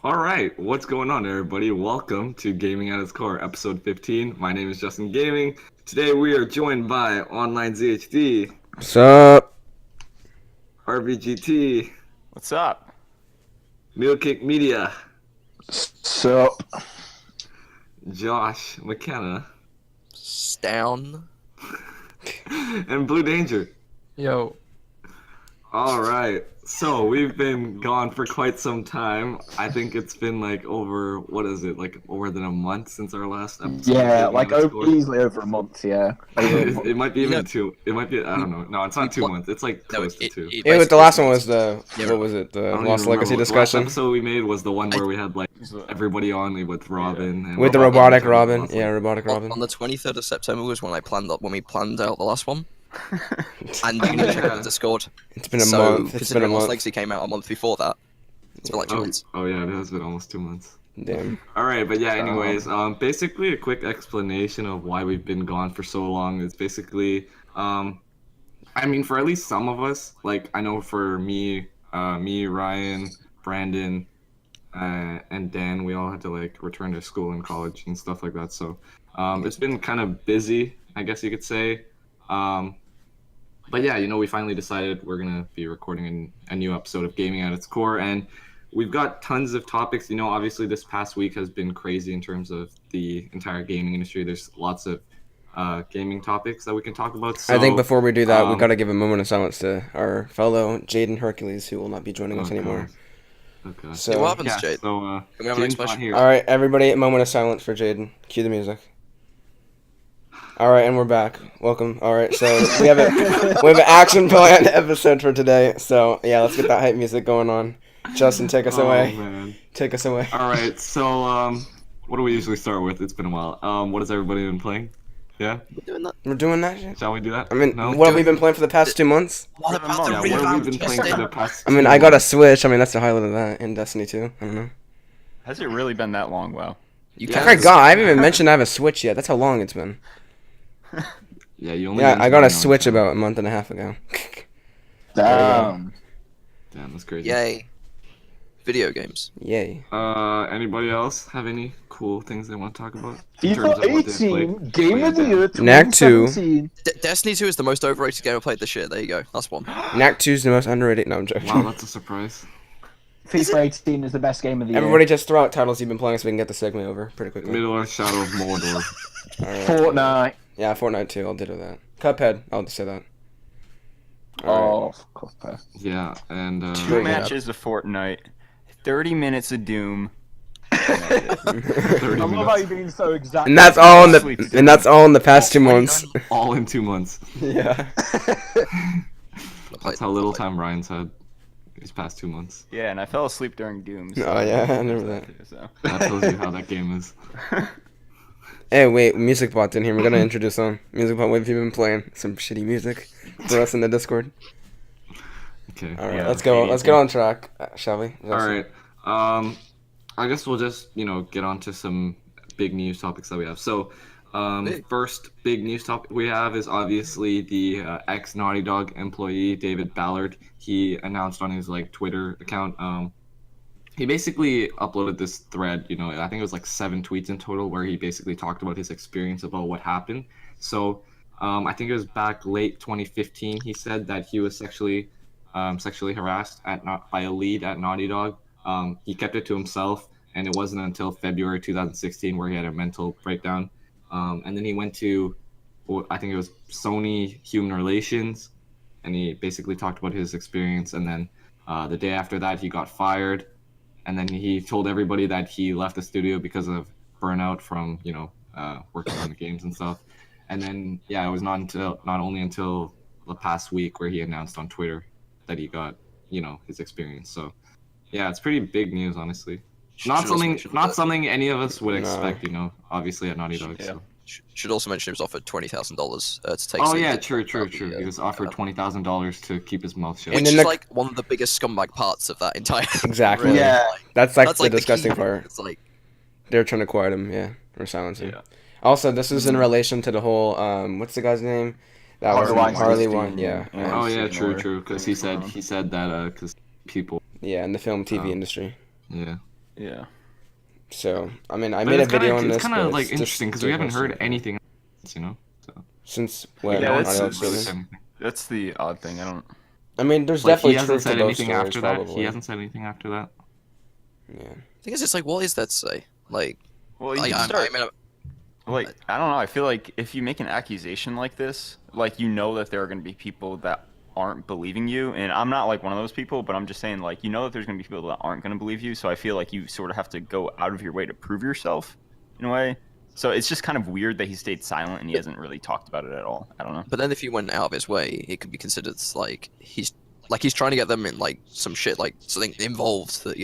All right, what's going on, everybody? Welcome to Gaming at its Core, episode 15. My name is Justin Gaming. Today we are joined by Online ZHD, What's up? RBGT, What's up? Mealcake Media, So, Josh McKenna, Down. and Blue Danger. Yo. All right, so we've been gone for quite some time. I think it's been like over, over than a month since our last episode. yeah, like easily over a month, yeah. Over a month. It might be even No. two. It might be, I don't know. No, it's not 2 months. It's like close to two. Yeah, but the last one was the Yeah. what was it? The I don't Lost even Legacy remember. discussion The last episode we made was the one where we had like everybody on with Robin. And with the Robot robotic and Robin. Lost Yeah, Legacy. robotic Robin. On the 23rd of September was when we planned out the last one. And you can even check out the Discord. It's been a So, month. It's been a considering Lost month. Legacy came out a month before that, it's been like 2 months. Oh yeah, it has been almost 2 months. Damn. All right, but yeah. Anyways, basically a quick explanation of why we've been gone for so long is basically, I mean, for at least some of us, like I know for me, Ryan, Brandon, and Dan, we all had to like return to school and college and stuff like that. So, it's been kind of busy, I guess you could say. But yeah, we finally decided we're gonna be recording a new episode of Gaming at its Core, and we've got tons of topics. Obviously this past week has been crazy in terms of the entire gaming industry. There's lots of gaming topics that we can talk about. So, I think before we do that, we um, gotta give a moment of silence to our fellow Jaden Hercules, who will not be joining us oh, anymore. God. Okay. So, Hey, what happens, Yeah. Jade? So Can we have an Jaden's expression? not here. all right, everybody, a moment of silence for Jaden. Cue the music. All right, and we're back. Welcome. All right, so we have an action planned episode for today. So yeah, let's get that hype music going on. Justin, take us Oh, away. man. Take us away. All right. So what do we usually start with? It's been a while. What has everybody been playing? Yeah. We're doing that. We're doing that shit. Shall we do that? I mean, no. what have we been playing for the past 2 months? What about the Yeah, what have we revamped been playing for Justin? the past? I mean, 2 I got a months? Switch. I mean, that's the highlight of that in Destiny 2. I don't know. Has it really been that long? Wow. You Yeah. I can't. forgot. I haven't even mentioned I have a Switch yet. That's how long it's been. Yeah, you only. Yeah, I got a mentioned Switch it on about a month and a half ago. Damn. Damn, that's crazy. Yay. Video games. Yay. Anybody else have any cool things they want to talk about? In terms FIFA of what they've 18, played? Game of the Yeah. Year Knack 2. 2017. Destiny 2 is the most overrated game I played this year. There you go. That's one. Knack 2's the most underrated. No, I'm joking. Wow, that's a surprise. FIFA 18 is the best game of the year. Everybody just throw out titles you've been playing so we can get the segment over pretty quickly. Middle-earth Shadow of Mordor. Alright. Fortnite. Yeah, Fortnite 2. I'll ditto that. Cuphead. I'll just say that. Alright. Oh, Cuphead. Yeah, and Two Great matches of Fortnite, 30 minutes of Doom. 30 I love how minutes. you're being so exact. And that's all in the past 2 months. All in 2 months. Yeah. That's how little time Ryan's had these past 2 months. Yeah, and I fell asleep during Doom. So Oh yeah, I remember that. So. That tells you how that game is. Hey, wait, Music Bot's in here. We're gonna introduce him. Music Bot, what have you been playing? Some shitty music for us in the Discord. Okay. All right, Yeah, let's go. okay. Let's get on track, shall we? All right. I guess we'll just get on to some big news topics that we have. So, Big. first big news topic we have is obviously the ex Naughty Dog employee David Ballard. He announced on his Twitter account. He basically uploaded this thread. I think it was like 7 tweets in total, where he basically talked about his experience about what happened. So, I think it was back late 2015. He said that he was sexually harassed by a lead at Naughty Dog. He kept it to himself, and it wasn't until February 2016 where he had a mental breakdown. And then he went to, I think it was Sony Human Relations, and he basically talked about his experience. And then the day after that, he got fired. And then he told everybody that he left the studio because of burnout from, working on the games and stuff. And then, yeah, it was not only until the past week where he announced on Twitter that he got, his experience. So, yeah, it's pretty big news, honestly. Not Should also something, mention not that- something any of us would No. expect, obviously at Naughty Dog. Yeah. So. Should also mention he was offered $20,000 to take. Oh some yeah, hit true. from the, He was offered $20,000 to keep his mouth shut. Which And then is the- like one of the biggest scumbag parts of that entire. Exactly. really, Yeah. like, That's like that's the like disgusting the key. part. It's like They're trying to quiet him, yeah, or silence him. Yeah. Also, this is in relation to the whole what's the guy's name? That was Harley Harley Weinstein. one, yeah, Yeah. Oh yeah, Or- true. Because he said that because people. yeah, in the film TV Oh. industry. Yeah. Yeah. So I mean, I But made a it's kinda, video on it's this. kind but of it's like just interesting because we haven't ridiculous. heard anything else, you know. So Since when? Yeah, no that's- one's Naughty Dog really it's- said statement? anything. That's the odd thing. I don't. I mean, there's Like he definitely hasn't truth to said both anything stories, after that. probably. He hasn't said anything after that. Yeah. thing is, it's like, what is there to say? Like, Well, you like, can I start. mean, Like, I don't know. I feel like if you make an accusation like this, like, you know that there are going to be people that aren't believing you. And I'm not like one of those people, but I'm just saying, like, you know that there's going to be people that aren't going to believe you. So I feel like you sort of have to go out of your way to prove yourself in a way. So it's just kind of weird that he stayed silent and he hasn't really talked about it at all. I don't know. but then if he went out of his way, it could be considered like he's trying to get them in like some shit, like something involved that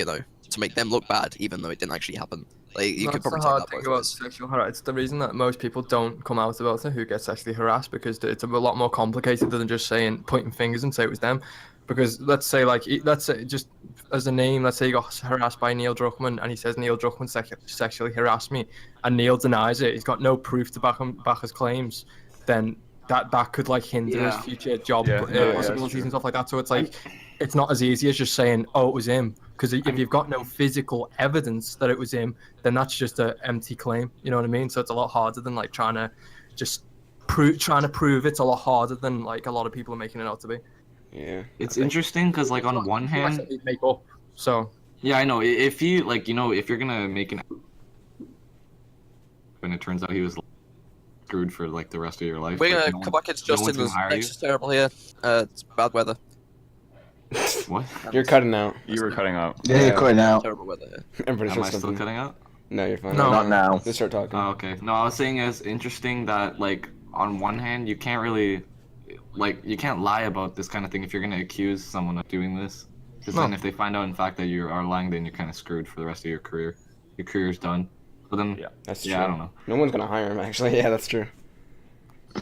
to make them look bad, even though it didn't actually happen. Like you could That's the probably take hard that thing both about ways. sexual harassment. It's the reason that most people don't come out about it who get sexually harassed, because it's a lot more complicated than just pointing fingers and say it was them. Because let's say just as a name, let's say you got harassed by Neil Druckmann and he says Neil Druckmann sexually harassed me, and Neil denies it. He's got no proof to back his claims. Then that could like hinder his Yeah. future job Yeah, that's possibilities true. and stuff like that. So it's like it's not as easy as just saying, oh, it was him. Because if you've got no physical evidence that it was him, then that's just an empty claim. You know what I mean? So it's a lot harder than like trying to prove it's a lot harder than like a lot of people are making it out to be. Yeah. It's interesting because like on one hand, Make up. So yeah, I know if you like if you're gonna make an when it turns out he was screwed for like the rest of your life. We're like, gonna no come one- back. It's no Justin. one's gonna hire Next is terrible here. It's bad weather. What? You're cutting out. You were cutting out. Yeah, you're cutting out. Terrible weather here. I'm pretty Am sure I still something. cutting out? No, you're fine. No. Not now. Just start talking. Oh, okay. No, I was saying it's interesting that like on one hand you can't really you can't lie about this kind of thing if you're gonna accuse someone of doing this. Because then No. if they find out in fact that you are lying, then you're kind of screwed for the rest of your career. Your career's done. But then Yeah. That's true. yeah, I don't know. No one's gonna hire him. Actually, yeah, that's true.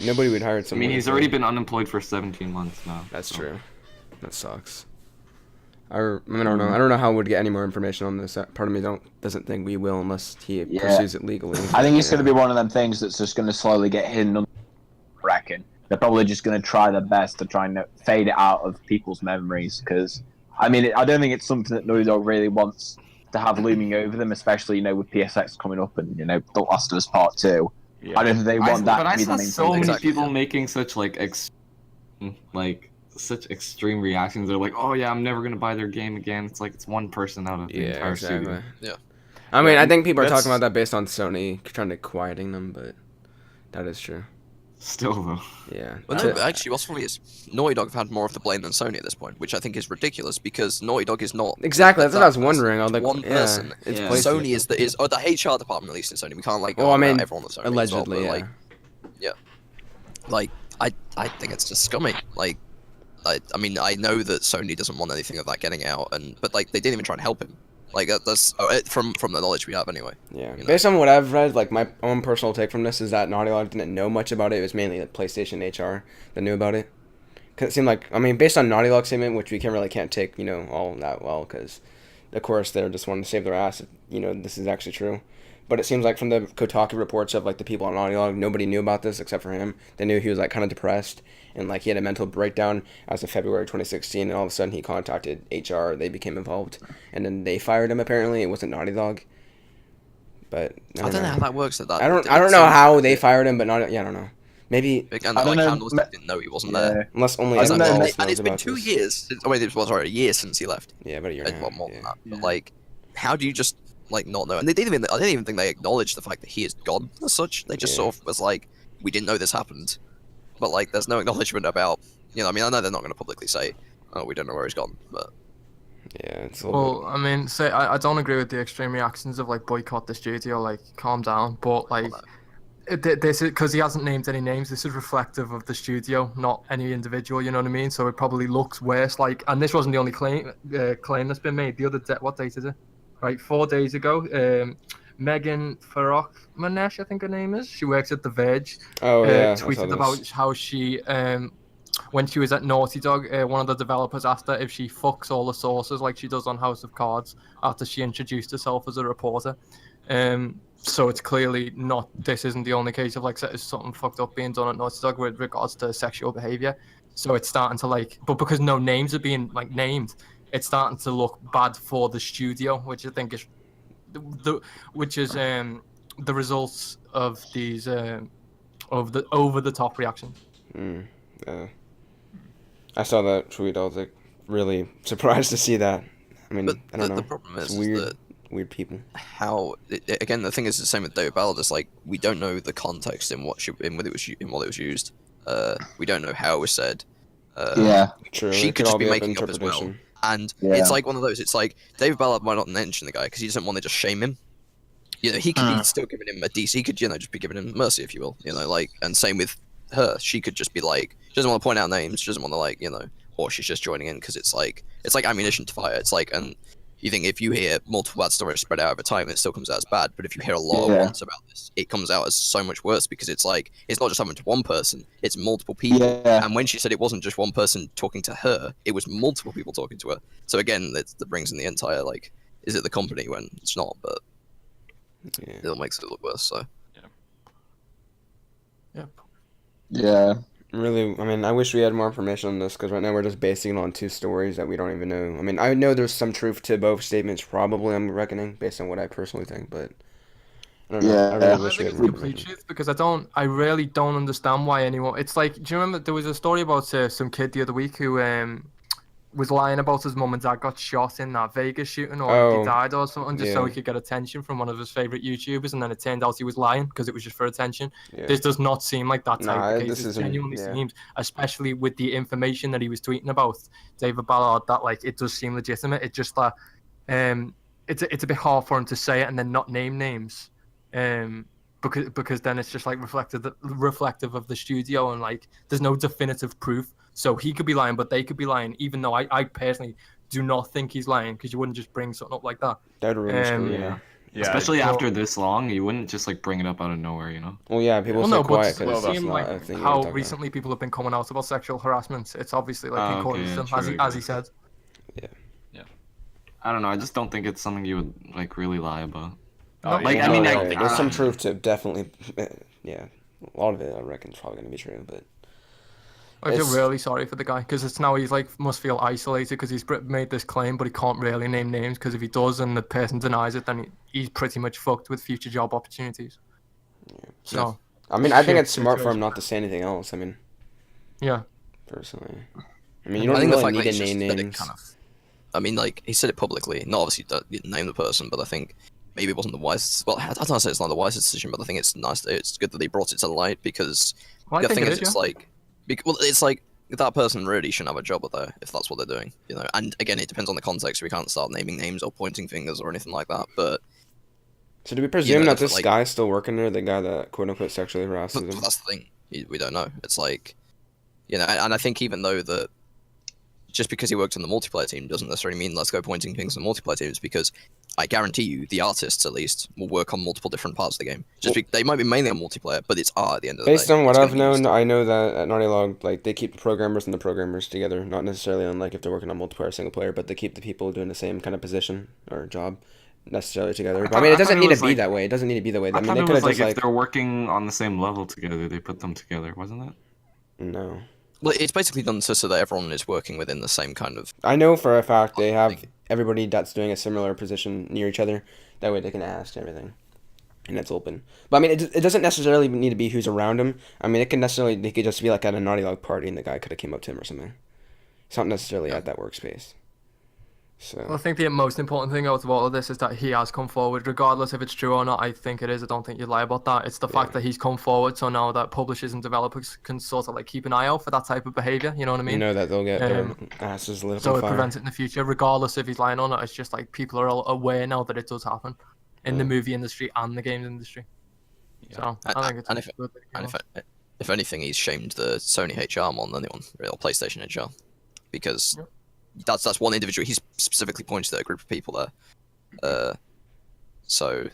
Nobody would hire I someone. mean, he's if already they- been unemployed for 17 months now. That's so. true. That sucks. I don't know. I don't know how we'd get any more information on this. Part of me doesn't think we will unless he Yeah. pursues it legally. I think it's going to be one of them things that's just going to slowly get hidden. I reckon they're probably just going to try their best to try and fade it out of people's memories. Because I mean, I don't think it's something that Naughty Dog really wants to have looming over them, especially with PSX coming up and The Last of Us Part 2. Yeah. I don't think they want that But to I be saw the main so thing. many Exactly, people yeah. making such such extreme reactions. They're like, "Oh yeah, I'm never gonna buy their game again." It's like it's one person out of the Yeah, entire exactly. studio. Yeah. I mean, I think people are That's- talking about that based on Sony trying to quieting them, but that is true. Still though. Yeah. Well, no, but actually, what's funny is Naughty Dog have had more of the blame than Sony at this point, which I think is ridiculous because Naughty Dog is not Exactly. That's what I was person. wondering. I was like, One yeah, person. it's Yeah. PlayStation. Sony is the HR department at least in Sony. We can't Well, I mean, everyone at Sony allegedly, as well, yeah. but, like I think it's just scummy. Like I mean I know that Sony doesn't want anything of that getting out, but like they didn't even try and help him. Like that's from the knowledge we have anyway. Yeah. know. Based on what I've read, like my own personal take from this is that Naughty Dog didn't know much about it. It was mainly like PlayStation HR that knew about it. Cause it seemed like, I mean, based on Naughty Dog's statement, which we can't take, all that well, because of course they're just wanting to save their ass if, this is actually true. But it seems like from the Kotaku reports of like the people on Naughty Dog, nobody knew about this except for him. They knew he was like kind of depressed and like he had a mental breakdown as of February 2016, and all of a sudden he contacted HR. They became involved, and then they fired him. Apparently, it wasn't Naughty Dog. But I don't know how that works. I don't know how they fired him, but not. Yeah, I don't know. Maybe And I don't like know, Candlestick didn't know he wasn't there. unless only I Evan don't know, Wallace And knows it's been about 2 this. years. Since, a year since he left. Yeah, about a year and a half. Well, more than Yeah. that. But like, how do you just like not know? And I didn't even think they acknowledged the fact that he is gone as such. They just Yeah. sort of was like, we didn't know this happened, but like, there's no acknowledgement about. I mean, I know they're not going to publicly say, oh, we don't know where he's gone, but Yeah, it's a little Well, I mean, I don't agree with the extreme reactions of like boycott the studio, like calm down. But like, this is because he hasn't named any names. This is reflective of the studio, not any individual. You know what I mean? So it probably looks worse. Like, and this wasn't the only claim that's been made. The other what date is it? Right, 4 days ago. Megan Farrock-Manesh, I think her name is. She works at The Verge. Oh yeah, I saw Tweeted this. about how she when she was at Naughty Dog, one of the developers asked her if she fucks all the sources like she does on House of Cards after she introduced herself as a reporter. So it's clearly not. This isn't the only case of like something fucked up being done at Naughty Dog with regards to sexual behavior. So it's starting to but because no names are being named, it's starting to look bad for the studio, which I think is which is the results of these of the over the top reactions. I saw that tweet. I was like really surprised to see that. I mean, But I don't know. the problem It's is weird, that weird people. how again the thing is the same with David Ballard. It's like we don't know the context in what what it was used. We don't know how it was said. Yeah. True. She it could all just be up making up as well. interpretation. And Yeah. it's like one of those. It's like David Ballard might not mention the guy because he doesn't want to just shame him. You know, he could be still giving him a DC. He could, just be giving him mercy, if you will. Like, and same with her. She could just be like, she doesn't want to point out names. She doesn't want to or she's just joining in because it's like ammunition to fire. It's like, and you think if you hear multiple bad stories spread out over time, it still comes out as bad. But if you hear a lot at once about this, it comes out as so much worse because it's like it's not just happening to one person; it's multiple people. Yeah. And when she said it wasn't just one person talking to her, it was multiple people talking to her. So again, that brings in the entire is it the company when it's not? But it makes it look worse. So Yeah. Really, I mean, I wish we had more information on this because right now we're just basing it on two stories that we don't even know. I mean, I know there's some truth to both statements, probably, I'm reckoning, based on what I personally think, but I don't know. Yeah. I really I wish we think had it's more complete information. truth because I really don't understand why anyone. It's like, do you remember there was a story about some kid the other week who was lying about his mum and dad got shot in that Vegas shooting or Oh, they died or something just so yeah. he could get attention from one of his favorite YouTubers, and then it turned out he was lying because it was just for attention. Yeah. This does not seem like that type Nah, of case. this It isn't- genuinely yeah. seems, especially with the information that he was tweeting about David Ballard, that it does seem legitimate. It's just that it's a bit hard for him to say it and then not name names. Because then it's just reflective of the studio, and there's no definitive proof. So he could be lying, but they could be lying, even though I personally do not think he's lying, because you wouldn't just bring something up like that. That would really screw Yeah. me. Yeah. Especially after this long, you wouldn't just bring it up out of nowhere, Well, yeah, people Well, stay no, quiet but because it's seeing not a thing you how want to talk recently people have been coming out about sexual harassment, it's obviously Oh, important okay, to them, true, as he I said. I don't know. I just don't think it's something you would really lie about. Oh, No, yeah. Like, I No, mean, yeah, there's some uh, truth to it, definitely. Yeah, a lot of it I reckon is probably going to be true, but I feel It's- really sorry for the guy because it's now he's must feel isolated because he's made this claim, but he can't really name names because if he does and the person denies it, then he's pretty much fucked with future job opportunities. So I mean, I think Shit it's smart for him situation. not to say anything else. I mean, yeah, personally, I mean, you I don't think the really fact need that to he's name just said it names. kind of. I mean, he said it publicly. Not obviously didn't name the person, but I think maybe it wasn't the wisest. Well, I don't want to say it's not the wisest decision, but I think it's nice. It's good that they brought it to light because well, I the think thing it is, is. it's like that person really shouldn't have a job there if that's what they're doing, And again, it depends on the context. We can't start naming names or pointing fingers or anything like that. But So do we presume that that's this guy's still working there, the guy that quote unquote sexually harasses him? that's the thing. We don't know. It's and I think even though that just because he worked on the multiplayer team doesn't necessarily mean let's go pointing things at multiplayer teams, because I guarantee you the artists at least will work on multiple different parts of the game. They might be mainly on multiplayer, but it's art at the end of the day. Based on what It's I've gonna be used. known, I know that at Naughty Log, they keep the programmers and the programmers together, not necessarily on if they're working on multiplayer or single player, but they keep the people doing the same kind of position or job necessarily together. But I mean, it doesn't need to be that way. It doesn't need to be that way. I I mean, thought they it could was have just if they're working on the same level together, they put them together, wasn't it? no. Well, it's basically done so that everyone is working within the same kind of. I know for a fact they have everybody that's doing a similar position near each other. That way they can ask everything, and it's open. But I mean, it doesn't necessarily need to be who's around him. I mean, they could just be at a Naughty Log party, and the guy could have came up to him or something. It's not necessarily at that workspace. Well, I So think the most important thing out of all of this is that he has come forward, regardless if it's true or not. I think it is. I don't think you'd lie about that. It's the fact that he's come forward, so now that publishers and developers can sort of keep an eye out for that type of behavior. You know what I mean? you know that they'll get their Um, asses lit So on it fire. prevents it in the future, regardless if he's lying or not. It's just people are all aware now that it does happen in the movie industry and the games industry. So I think it's And if- good. And if anything, he's shamed the Sony HR more than anyone, or PlayStation HR, because that's one individual. He's specifically pointed at a group of people there. So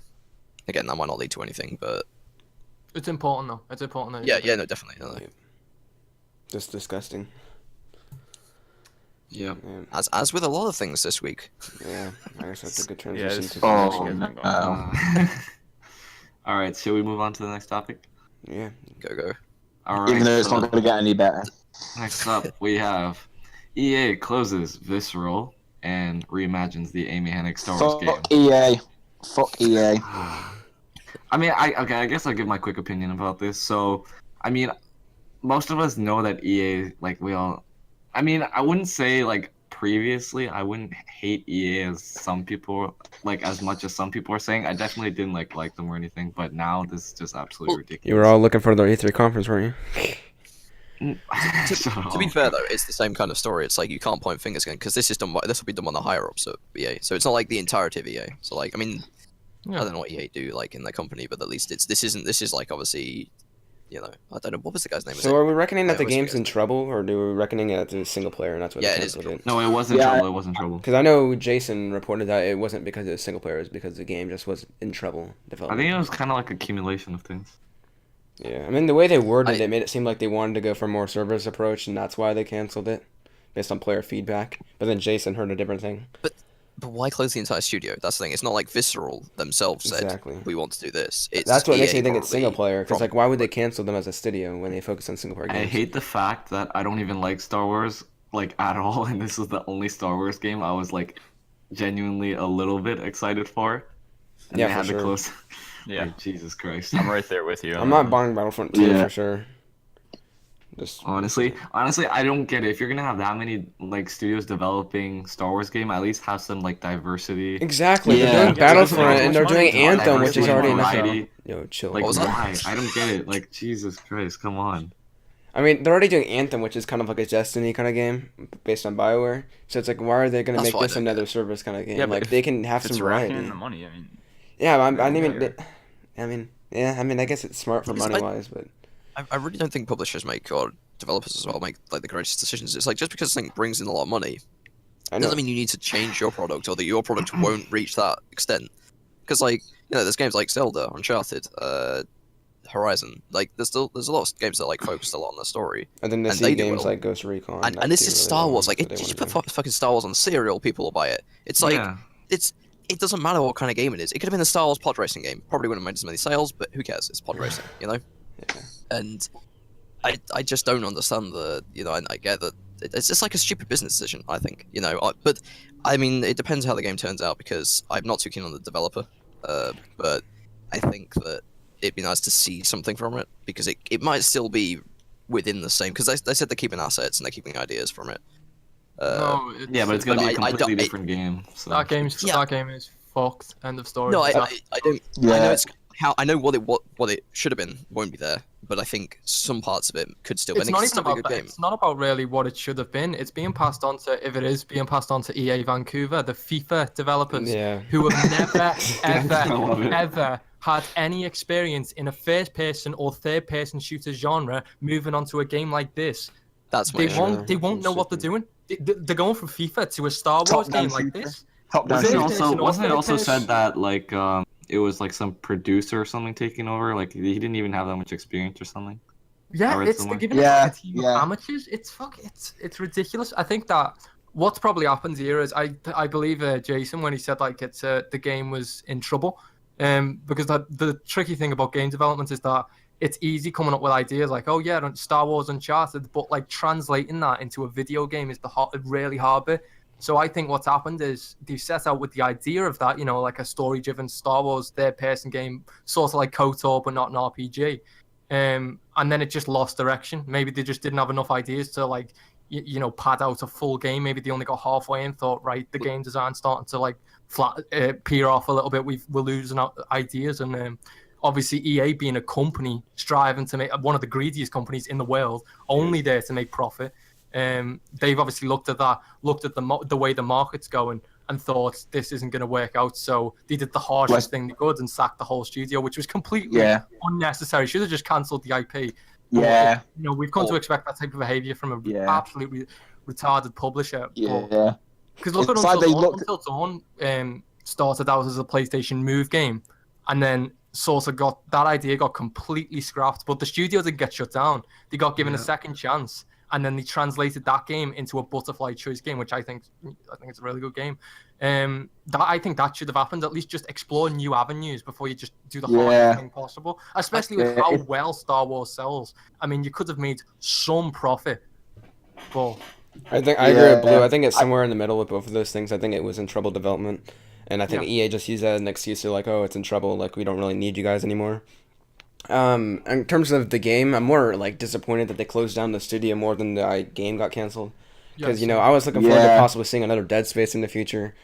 again, that might not lead to anything, but It's important though. It's important. That yeah, no, definitely. No. Yeah. Just disgusting. Yeah. Yeah, As with a lot of things this week. yeah. I guess that's a good Yeah, transition this- to oh, the no. next one. All right. Shall we move on to the next topic? Yeah. Go. All right. Even though it's so not going to get any better. next up, we have EA closes Visceral and reimagines the Amy Hennig Star Wars game. Fuck EA. Fuck EA. I mean, I guess I'll give my quick opinion about this. So, I mean, most of us know that EA, like we all, I mean, I wouldn't say like previously, I wouldn't hate EA as some people, like as much as some people are saying. I definitely didn't like them or anything, but now this is just absolutely Well, ridiculous. You were all looking for the E3 conference, weren't you? To be fair though, it's the same kind of story. It's like you can't point fingers again because this will be done by the higher ups at EA. So it's not like the entirety of EA. So like I mean, I don't know what EA do like in their company, but at least this is like obviously, you know, I don't know what was the guy's name. So are we reckoning that I the always game's forget in his trouble, or do we reckoning it as single player and that's why Yeah, they it is canceled in it? No, it wasn't Yeah. trouble. It wasn't trouble. Because I know Jason reported that it wasn't because it was single player, it was because the game just was in trouble I development. think it was kind of like accumulation of things. Yeah, I mean the way they worded it made it seem like they wanted to go for a more service approach, and that's why they canceled it, based on player feedback. But then Jason heard a different thing. But why close the entire studio? That's the thing. It's not like Visceral themselves said Exactly. we want to do this. It's That's what makes EA me think it's single probably player. Because from- like, why would they cancel them as a studio when they focus on single player I games? hate the fact that I don't even like Star Wars like at all, and this is the only Star Wars game I was like genuinely a little bit excited for. And Yeah, they for had sure. to close. Yeah. Like, Jesus Christ. I'm right there with you. I'm not buying Battlefront 2 Yeah. for sure. Just Honestly, I don't get it. If you're gonna have that many like studios developing Star Wars game, at least have some like diversity. exactly. Yeah. They're doing Yeah, Battlefront so and they're much doing money to Anthem, which is diversity, already enough. variety. Yo, chill. Like What was that? why? I don't get it. Like Jesus Christ, come on. I mean, they're already doing Anthem, which is kind of like a Destiny kind of game based on BioWare. So it's like, why are they going to That's make why I this don't get another it. service kind of game? Yeah, but like if- they can have If it's some racking variety. in the money, I mean, Yeah, I Yeah, mean, yeah. I mean, I guess it's smart for Because money wise, but I really don't think publishers make or developers as well make like the greatest decisions. It's like just because something brings in a lot of money I know. doesn't mean you need to change your product or that your product won't reach that extent. Because like you know, there's games like Zelda, Uncharted, Horizon. Like there's a lot of games that like focus a lot on the story. And then they and see they do games well. like Ghost Recon. And that this do is really Star well, Wars. Like so if they you just wanna put do. fucking Star Wars on cereal, people will buy it. It's like Yeah. it doesn't matter what kind of game it is. It could have been a Star Wars pod racing game. Probably wouldn't have made as many sales, but who cares? It's pod racing, you know. Yeah. And I just don't understand the I get that it's just like a stupid business decision. I think but I mean it depends how the game turns out because I'm not too keen on the developer, but I think that it'd be nice to see something from it because it might still be within the same because they said they're keeping assets and they're keeping ideas from it. No, it's, Yeah, but it's gonna be a I completely don't- different game. So. that Yeah. game is fucked. End of story. No, I don't. I know Yeah. it's how I know what it should have been won't be there, but I think some parts of it could still. It's I think not it's even still be a about good that. game. It's not about really what it should have been. It's being passed on to, if it is being passed on to EA Vancouver, the FIFA developers, Yeah. who have never, I love it. ever had any experience in a first-person or third-person shooter genre, moving on to a game like this. That's my They issue. won't. They won't know what they're doing. They're going from FIFA to a Star Wars Top-down game like shooter. this. Top down. Wasn't it Third also person or wasn't it third also person? said that like it was like some producer or something taking over? Like he didn't even have that much experience or something. I Yeah, read they're somewhere. giving it Yeah, like a team yeah. of amateurs. It's ridiculous. I think that what's probably happened here is I believe Jason when he said like the game was in trouble, because the tricky thing about game development is that it's easy coming up with ideas like, oh yeah, Star Wars Uncharted, but like translating that into a video game is the really hard bit. So I think what's happened is they set out with the idea of that, like a story-driven Star Wars third-person game, sort of like KOTOR, but not an RPG. And then it just lost direction. Maybe they just didn't have enough ideas to like, pad out a full game. Maybe they only got halfway and thought, right, the game design's starting to like peer off a little bit. We're losing out ideas, and obviously EA being a company striving to make one of the greediest companies in the world, only there to make profit. They've obviously looked at the way the market's going and thought this isn't going to work out. So they did the harshest thing they could and sacked the whole studio, which was completely unnecessary. Should have just cancelled the IP. Yeah. We've come to expect that type of behavior from a absolutely retarded publisher. Yeah. Because look at It's like they looked- Until Dawn started out as a PlayStation Move game, and then sort of got completely scrapped. But the studio didn't get shut down. They got given a second chance. And then they translated that game into a butterfly choice game, which I think it's a really good game. I think that should have happened. At least just explore new avenues before you just do the hardest thing possible. Especially with how well Star Wars sells. I mean, you could have made some profit, but I agree with Blue. I think it's somewhere in the middle with both of those things. I think it was in trouble development, And I think Yeah. EA just used that as an excuse to like, oh, it's in trouble, like we don't really need you guys anymore. In terms of the game, I'm more like disappointed that they closed down the studio more than the game got canceled. Because I was looking forward to Yeah. possibly seeing another Dead Space in the future and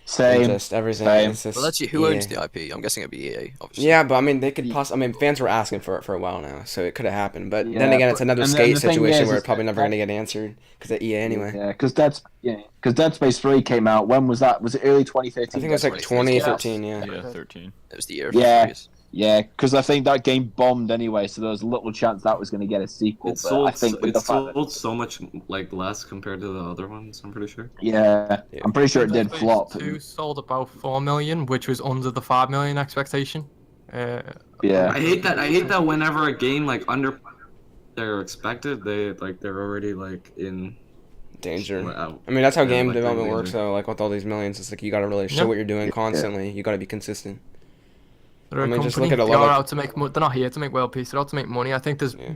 Same. just everything. Same. It's just Well, that's who EA. owns the IP. I'm guessing it'd be EA, obviously. Yeah, but I mean, they could I mean, fans were asking for it for a while now, so it could have happened. But then Yeah, again, it's another and then skate the thing situation is where is it's probably that- never going to get answered because of EA anyway. Yeah, because Dead Space 3 came out. When was that? Was it early 2013? I think it was like 2013. Yeah. Yeah, 13. It was the year of Yeah. the series. Yeah, because I think that game bombed anyway, so there was little chance that was going to get a sequel. It but sold, I think with it the fact sold so much like less compared to the other ones. I'm pretty sure. yeah, Yeah. I'm pretty sure it did Dead Space flop. 2 sold about 4 million, which was under the 5 million expectation. Yeah, I hate that. I hate that whenever a game like under they're expected, they're already like in. Danger. Well, I mean, that's how yeah, game like, they're development in works, danger. though. Like with all these millions, it's like you got to really show Yeah. what you're doing constantly. You got to be consistent. They're a I mean, just company. look at a They lot are of- out to make. They're not here to make world peace. They're out to make money. I think there's Yeah.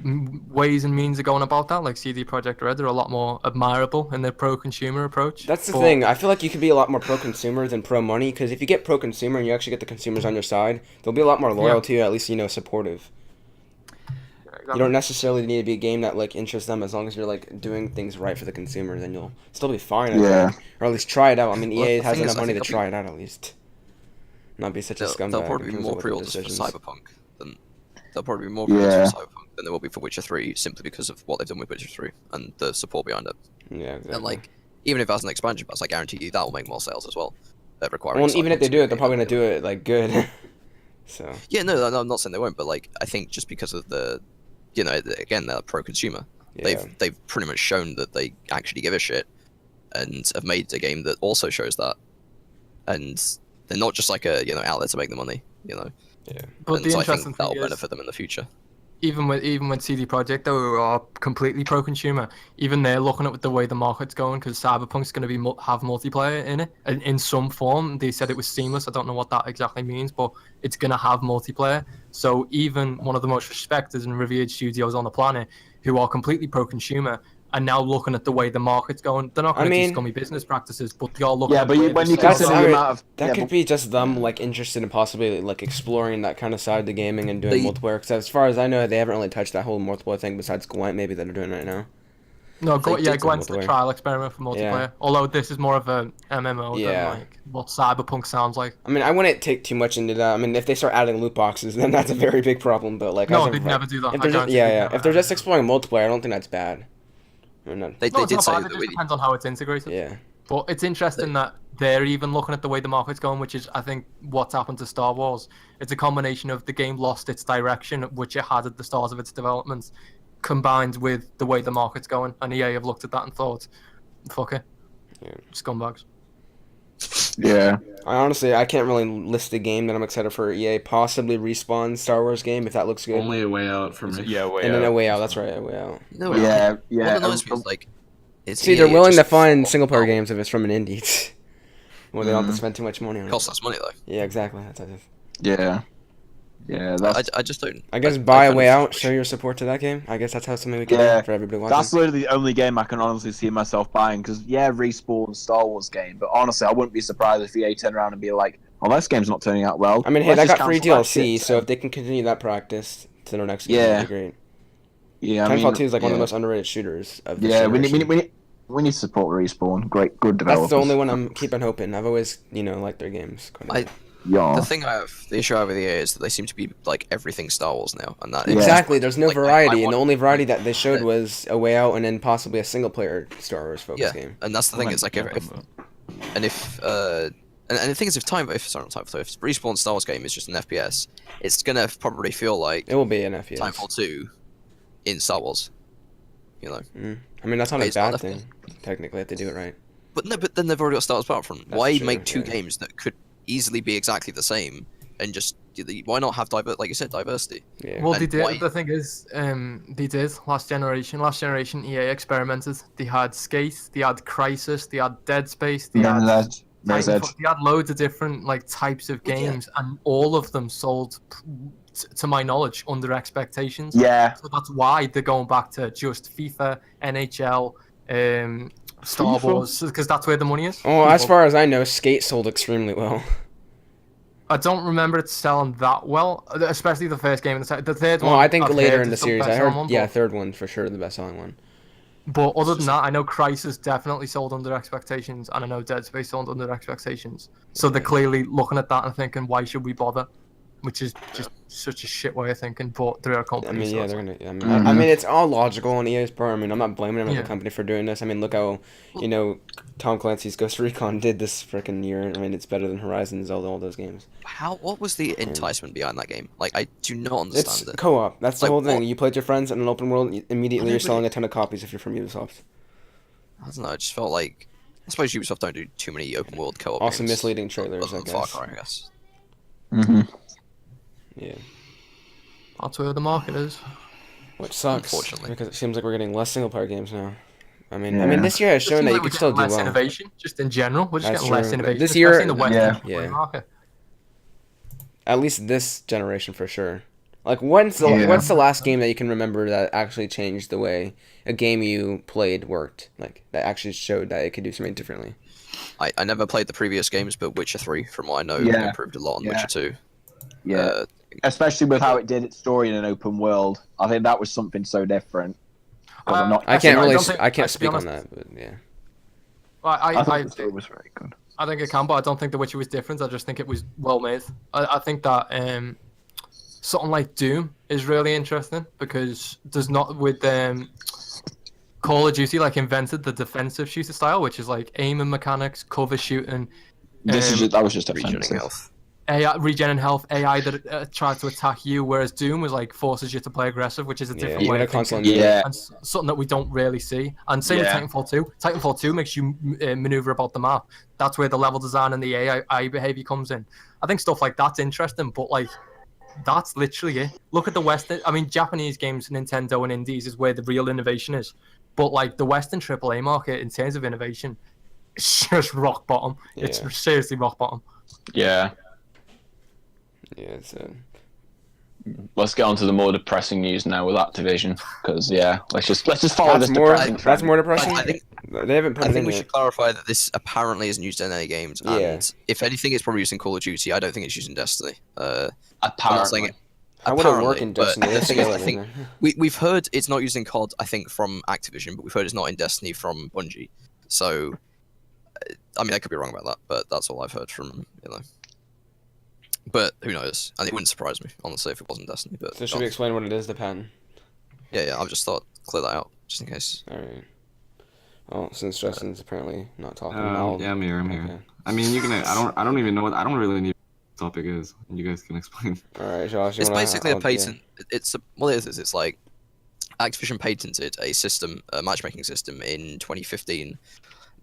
ways and means of going about that. Like CD Projekt Red, they're a lot more admirable in their pro-consumer approach. That's the but- thing. I feel like you could be a lot more pro-consumer than pro-money, because if you get pro-consumer and you actually get the consumers on your side, they'll be a lot more loyal Yeah. to you, at least, supportive. You don't necessarily need to be a game that, like, interests them. As long as you're, like, doing things right for the consumer, then you'll still be fine, I Yeah. think. Or at least try it out. I mean, Well, EA the has thing is, enough I money to think try it out, at least. Not be such a scumbag. There'll probably in be terms more of what their pre-orders for decisions. Cyberpunk than there'll probably be more pre-orders Yeah. for Cyberpunk than there will be for Witcher 3, simply because of what they've done with Witcher 3 and the support behind it. Yeah, exactly. And like, even if it has an expansion pass, I guarantee you that will make more sales as well. Requiring Well, even if Cyberpunk they to do be it, they're probably going to do it, like, good. So, Yeah, no, I'm not saying they won't, but like, I think just because of again, they're pro-consumer. yeah. They've pretty much shown that they actually give a shit, and have made a game that also shows that. And they're not just like a out there to make the money, But and the so I think interesting that'll thing is, benefit them in the future. even with CD Projekt, though, who are completely pro-consumer, even they're looking at the way the market's going, because Cyberpunk's going to have multiplayer in it in some form. They said it was seamless. I don't know what that exactly means, but it's going to have multiplayer. So even one of the most respected and revered studios on the planet, who are completely pro-consumer, are now looking at the way the market's going. They're not going to mean- do scummy business practices, but they are looking. yeah, at but the way when the you sales consider are. the amount of That yeah, could but- be just them, like, interested in possibly, like, exploring that kind of side of the gaming and doing They- multiplayer. Because as far as I know, they haven't really touched that whole multiplayer thing besides Gwent, maybe, that they're doing right now. No, They did some Gwent's the multiplayer. trial experiment for multiplayer. Yeah. Although this is more of a MMO Yeah. than like what Cyberpunk sounds like. I mean, I wouldn't take too much into that. I mean, if they start adding loot boxes, then that's a very big problem. But, like, No, as of they'd right- never do that. If I they're just, guarantee yeah, they'd yeah. never If they're do just that. exploring multiplayer, I don't think that's bad. Or not. They No, it's did not say bad. that It just depends on how it's integrated. Yeah. But it's interesting that they're even looking at the way the market's going, which is, I think, what's happened to Star Wars. It's a combination of the game lost its direction, which it had at the start of its development, combined with the way the market's going. And EA have looked at that and thought, fuck it. Yeah. Scumbags. yeah. I can't really list a game that I'm excited for. EA possibly Respawn Star Wars game, if that looks good. Only a way out for me. Yeah, way and then out. A Way Out, that's right, A Way Out. No, Yeah, What yeah. annoys me is like, it's See, they're EA, willing to just- fund single player oh, games if it's from an indie. Well, they don't have to Mhm. spend too much money on It it. costs less money though. Yeah, exactly. That's it. Yeah. Yeah, that's I just don't. I guess I buy A kind Way of Out, wish- show your support to that game. I guess that's how something we can Yeah, do for everybody watching. that's literally the only game I can honestly see myself buying. Because Respawn Star Wars game, but honestly, I wouldn't be surprised if EA turn around and be like, "Oh, this game's not turning out well." I mean, hey, Let's that just got free cancel that DLC, shit." so if they can continue that practice to their next game, Yeah. that'd be great. Yeah, I Titanfall mean, 2 is like one of the yeah. most underrated shooters of this Yeah, we generation. need to support Respawn. Great, good developers. That's the only one I'm keeping hoping. I've always, liked their games. Quite a I- bit. Yeah. The issue I have with EA is that they seem to be like everything Star Wars now, and that Yeah. Exactly, there's no like, I variety, and want- the only variety that they showed was A Way Out and then possibly a single player Star Wars focused yeah, game. and that's the thing. It's like if and the thing is, if Respawn Star Wars game is just an FPS, it's gonna probably feel like It will be an FPS. Titanfall 2 in Star Wars. I mean, that's not a Based on bad the- thing, technically, if they do it right. But no, but then they've already got Star Wars Battlefront. That's Why true, make two yeah. games that could easily be exactly the same, and just why not have like you said, diversity? Yeah. Well, And they did. why- The thing is, they did last generation. Last generation, EA experimented. They had Skate, they had Crisis, they had Dead Space, they had Mirror's Edge. Titanfall. They had loads of different types of Well, yeah. games, and all of them sold, to my knowledge, under expectations. Yeah, So that's why they're going back to just FIFA, NHL, Star FIFA? Wars, because that's where the money is. Oh, as far as I know, Skate sold extremely well. I don't remember it selling that well, especially the first game. The third Well, one. I think I've later heard in the is series, I best-selling heard, one, yeah, but- third one for sure, the best-selling one. But other than that, I know Crisis definitely sold under expectations, and I know Dead Space sold under expectations. So they're clearly looking at that and thinking, why should we bother? Which is just such a shit way of thinking, but they're a I company. mean, so yeah, it's they're like- gonna. I mean, it's all logical on EA's part. I mean, I'm not blaming them as a Yeah. company for doing this. I mean, look how, Tom Clancy's Ghost Recon did this freaking year. I mean, it's better than Horizon, Zelda, all those games. What was the enticement behind that game? Like, I do not It's understand it. co-op. That's the Like, whole thing. what? You play with your friends in an open world. Immediately, I know, you're but selling it- a ton of copies if you're from Ubisoft. I don't know. I just felt like I suppose Ubisoft don't do too many open world co-op. Also games, misleading trailers, other I than Far guess. Cry, I guess. Mm-hmm. Yeah, That's where the market is. which sucks Unfortunately. because it seems like we're getting less single-player games now. I mean, Yeah. this year has Just shown seems that you like we're could still getting do less well. innovation, just in general. We're just That's getting less true. innovation, This especially year- in the Western yeah. AAA Yeah. market. At least this generation for sure. Like, what's the last game that you can remember that actually changed the way a game you played worked? Like, that actually showed that it could do something differently. I never played the previous games, but Witcher 3, from what I know, Yeah. improved a lot on Yeah. Witcher 2. Yeah. Especially with how it did its story in an open world. I think that was something so different. But I'm not- I can't Actually, really, don't think- I can't to be speak on honest, that, but yeah. I thought the story was very good. I think it can, but I don't think The Witcher was different. I just think it was well made. I think that something like Doom is really interesting because there's not with Call of Duty like invented the defensive shooter style, which is like aiming mechanics, cover shooting, That was just Regening offensive. health. AI, regen and health, AI that tries to attack you, whereas Doom was like forces you to play aggressive, which is a Yeah, different even way a of thinking. console. Yeah. And something that we don't really see. And same Yeah. with Titanfall 2. Titanfall 2 makes you maneuver about the map. That's where the level design and the AI behavior comes in. I think stuff like that's interesting, but like that's literally it. Look at the Western. I mean, Japanese games, Nintendo and indies is where the real innovation is. But like the Western AAA market in terms of innovation, it's just rock bottom. Yeah. It's seriously rock bottom. Yeah. Yeah, it's Let's get on to the more depressing news now with Activision, because let's just follow that's this more. depressing That's trend. more depressing. I think They haven't put I it think in we yet. should clarify that this apparently isn't used in any games, and Yeah. if anything, it's probably used in Call of Duty. I don't think it's used in Destiny. I'm not saying Apparently. it. How would it work apparently, in but Destiny? the They thing is, scale I it in think there. we've heard it's not used in COD. I think from Activision, but we've heard it's not in Destiny from Bungie. So, I mean, I could be wrong about that, but that's all I've heard from. But who knows? And it wouldn't surprise me, honestly, if it wasn't Destiny. But So should we explain what it is, the patent? yeah, I just thought clear that out just in case. All right. Well, since Justin's apparently not talking, Yeah, I'm here. Okay. I mean, you can. I don't even know what. I don't really need what the topic is. You guys can explain. All right, Josh. You It's wanna, basically a yeah. patent. What it is it's like Activision patented a system, a matchmaking system in 2015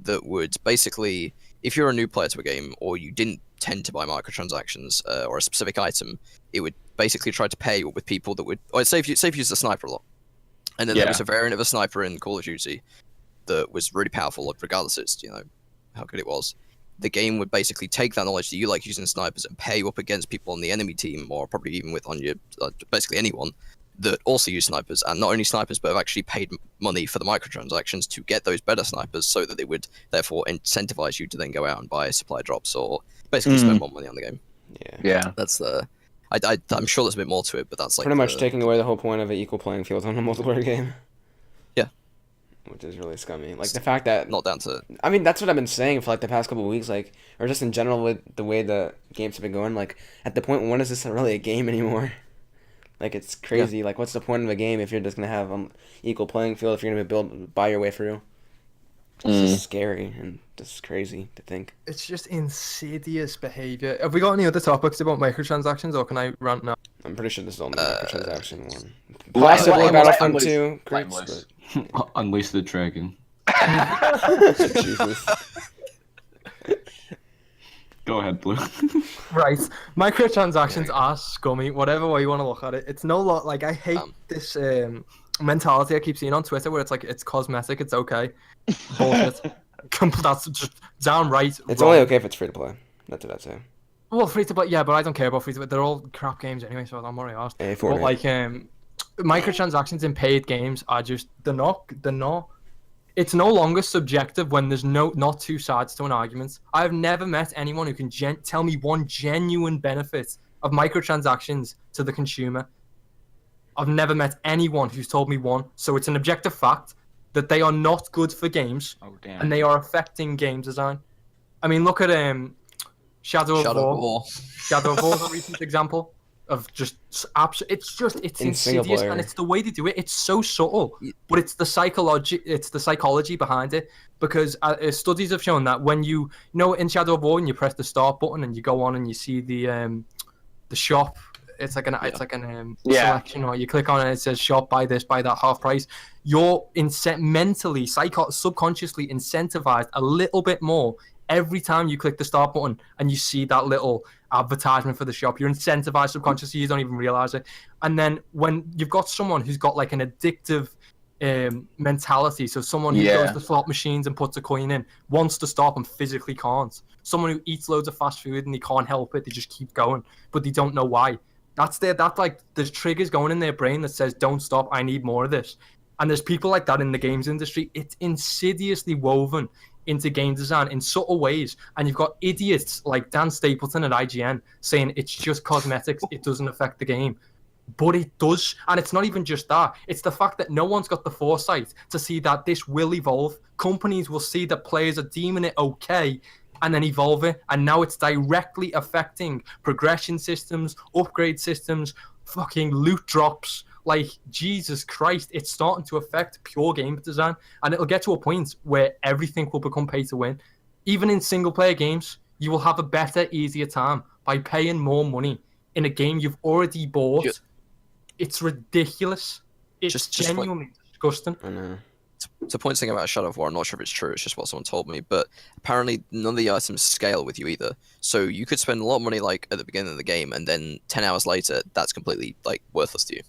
that would basically, if you're a new player to a game or you didn't tend to buy microtransactions or a specific item, it would basically try to pair you with people that would, or say if you use the sniper a lot, and then there was a variant of a sniper in Call of Duty that was really powerful, like regardless it's how good it was. The game would basically take that knowledge that you like using snipers and pair you up against people on the enemy team, or probably even with on your basically anyone that also use snipers, and not only snipers, but have actually paid money for the microtransactions to get those better snipers, so that they would therefore incentivize you to then go out and buy supply drops or basically spend more money on the game. Yeah. That's the. I'm sure there's a bit more to it, but that's like Pretty much taking away the whole point of an equal playing field on a multiplayer game. Yeah. Which is really scummy. Like the fact that not down to. I mean, that's what I've been saying for like the past couple of weeks, like, or just in general with the way the games have been going. Like, at the point, when is this really a game anymore? Like, it's crazy. Like, what's the point of a game if you're just gonna have equal playing field if you're gonna buy your way through? It's just scary and just crazy to think. It's just insidious behavior. Have we got any other topics about microtransactions, or can I rant now? I'm pretty sure this is only the microtransaction one. Let Possibly him Battlefront loose. 2, Let him creeps, loose. Unleash the dragon. but Jesus. Go ahead, Blue. Right, microtransactions are scummy. Whatever way you want to look at it, it's no lot. Like I hate this mentality I keep seeing on Twitter, where it's like it's cosmetic, it's okay. Bullshit. That's just downright. It's wrong. only okay if it's free to play. That's what I'd say. Well, free to play, yeah, but I don't care about free to play. They're all crap games anyway, so I'm already asked. Hey, But like microtransactions in paid games are just they're not it's no longer subjective when there's not two sides to an argument. I've never met anyone who can tell me one genuine benefit of microtransactions to the consumer. I've never met anyone who's told me one. So it's an objective fact that they are not good for games, and they are affecting game design. I mean, look at Shadow of War. Shadow of War is a recent example of just it's insidious, and it's the way they do it. It's so subtle, but it's the psychology behind it. Because studies have shown that when you know in Shadow of War, when you press the start button and you go on and you see the shop, it's like an selection, or you click on it and it says shop, buy this, buy that, half price. You're mentally, subconsciously incentivized a little bit more every time you click the start button and you see that little advertisement for the shop. You're incentivized subconsciously, you don't even realize it. And then when you've got someone who's got like an addictive mentality, so someone who goes to slot machines and puts a coin in, wants to stop and physically can't. Someone who eats loads of fast food and they can't help it, they just keep going, but they don't know why. There's triggers going in their brain that says, don't stop, I need more of this. And there's people like that in the games industry. It's insidiously woven into game design in subtle ways. And you've got idiots like Dan Stapleton at IGN saying it's just cosmetics, it doesn't affect the game. But it does. And it's not even just that. It's the fact that no one's got the foresight to see that this will evolve. Companies will see that players are deeming it okay and then evolve it. And now it's directly affecting progression systems, upgrade systems, fucking loot drops. Like, Jesus Christ, it's starting to affect pure game design. And it'll get to a point where everything will become pay to win. Even in single-player games, you will have a better, easier time by paying more money in a game you've already bought. It's ridiculous. It's genuinely disgusting. I know. To point something about Shadow of War, I'm not sure if it's true, it's just what someone told me, but apparently none of the items scale with you either. So you could spend a lot of money like at the beginning of the game, and then 10 hours later, that's completely like worthless to you.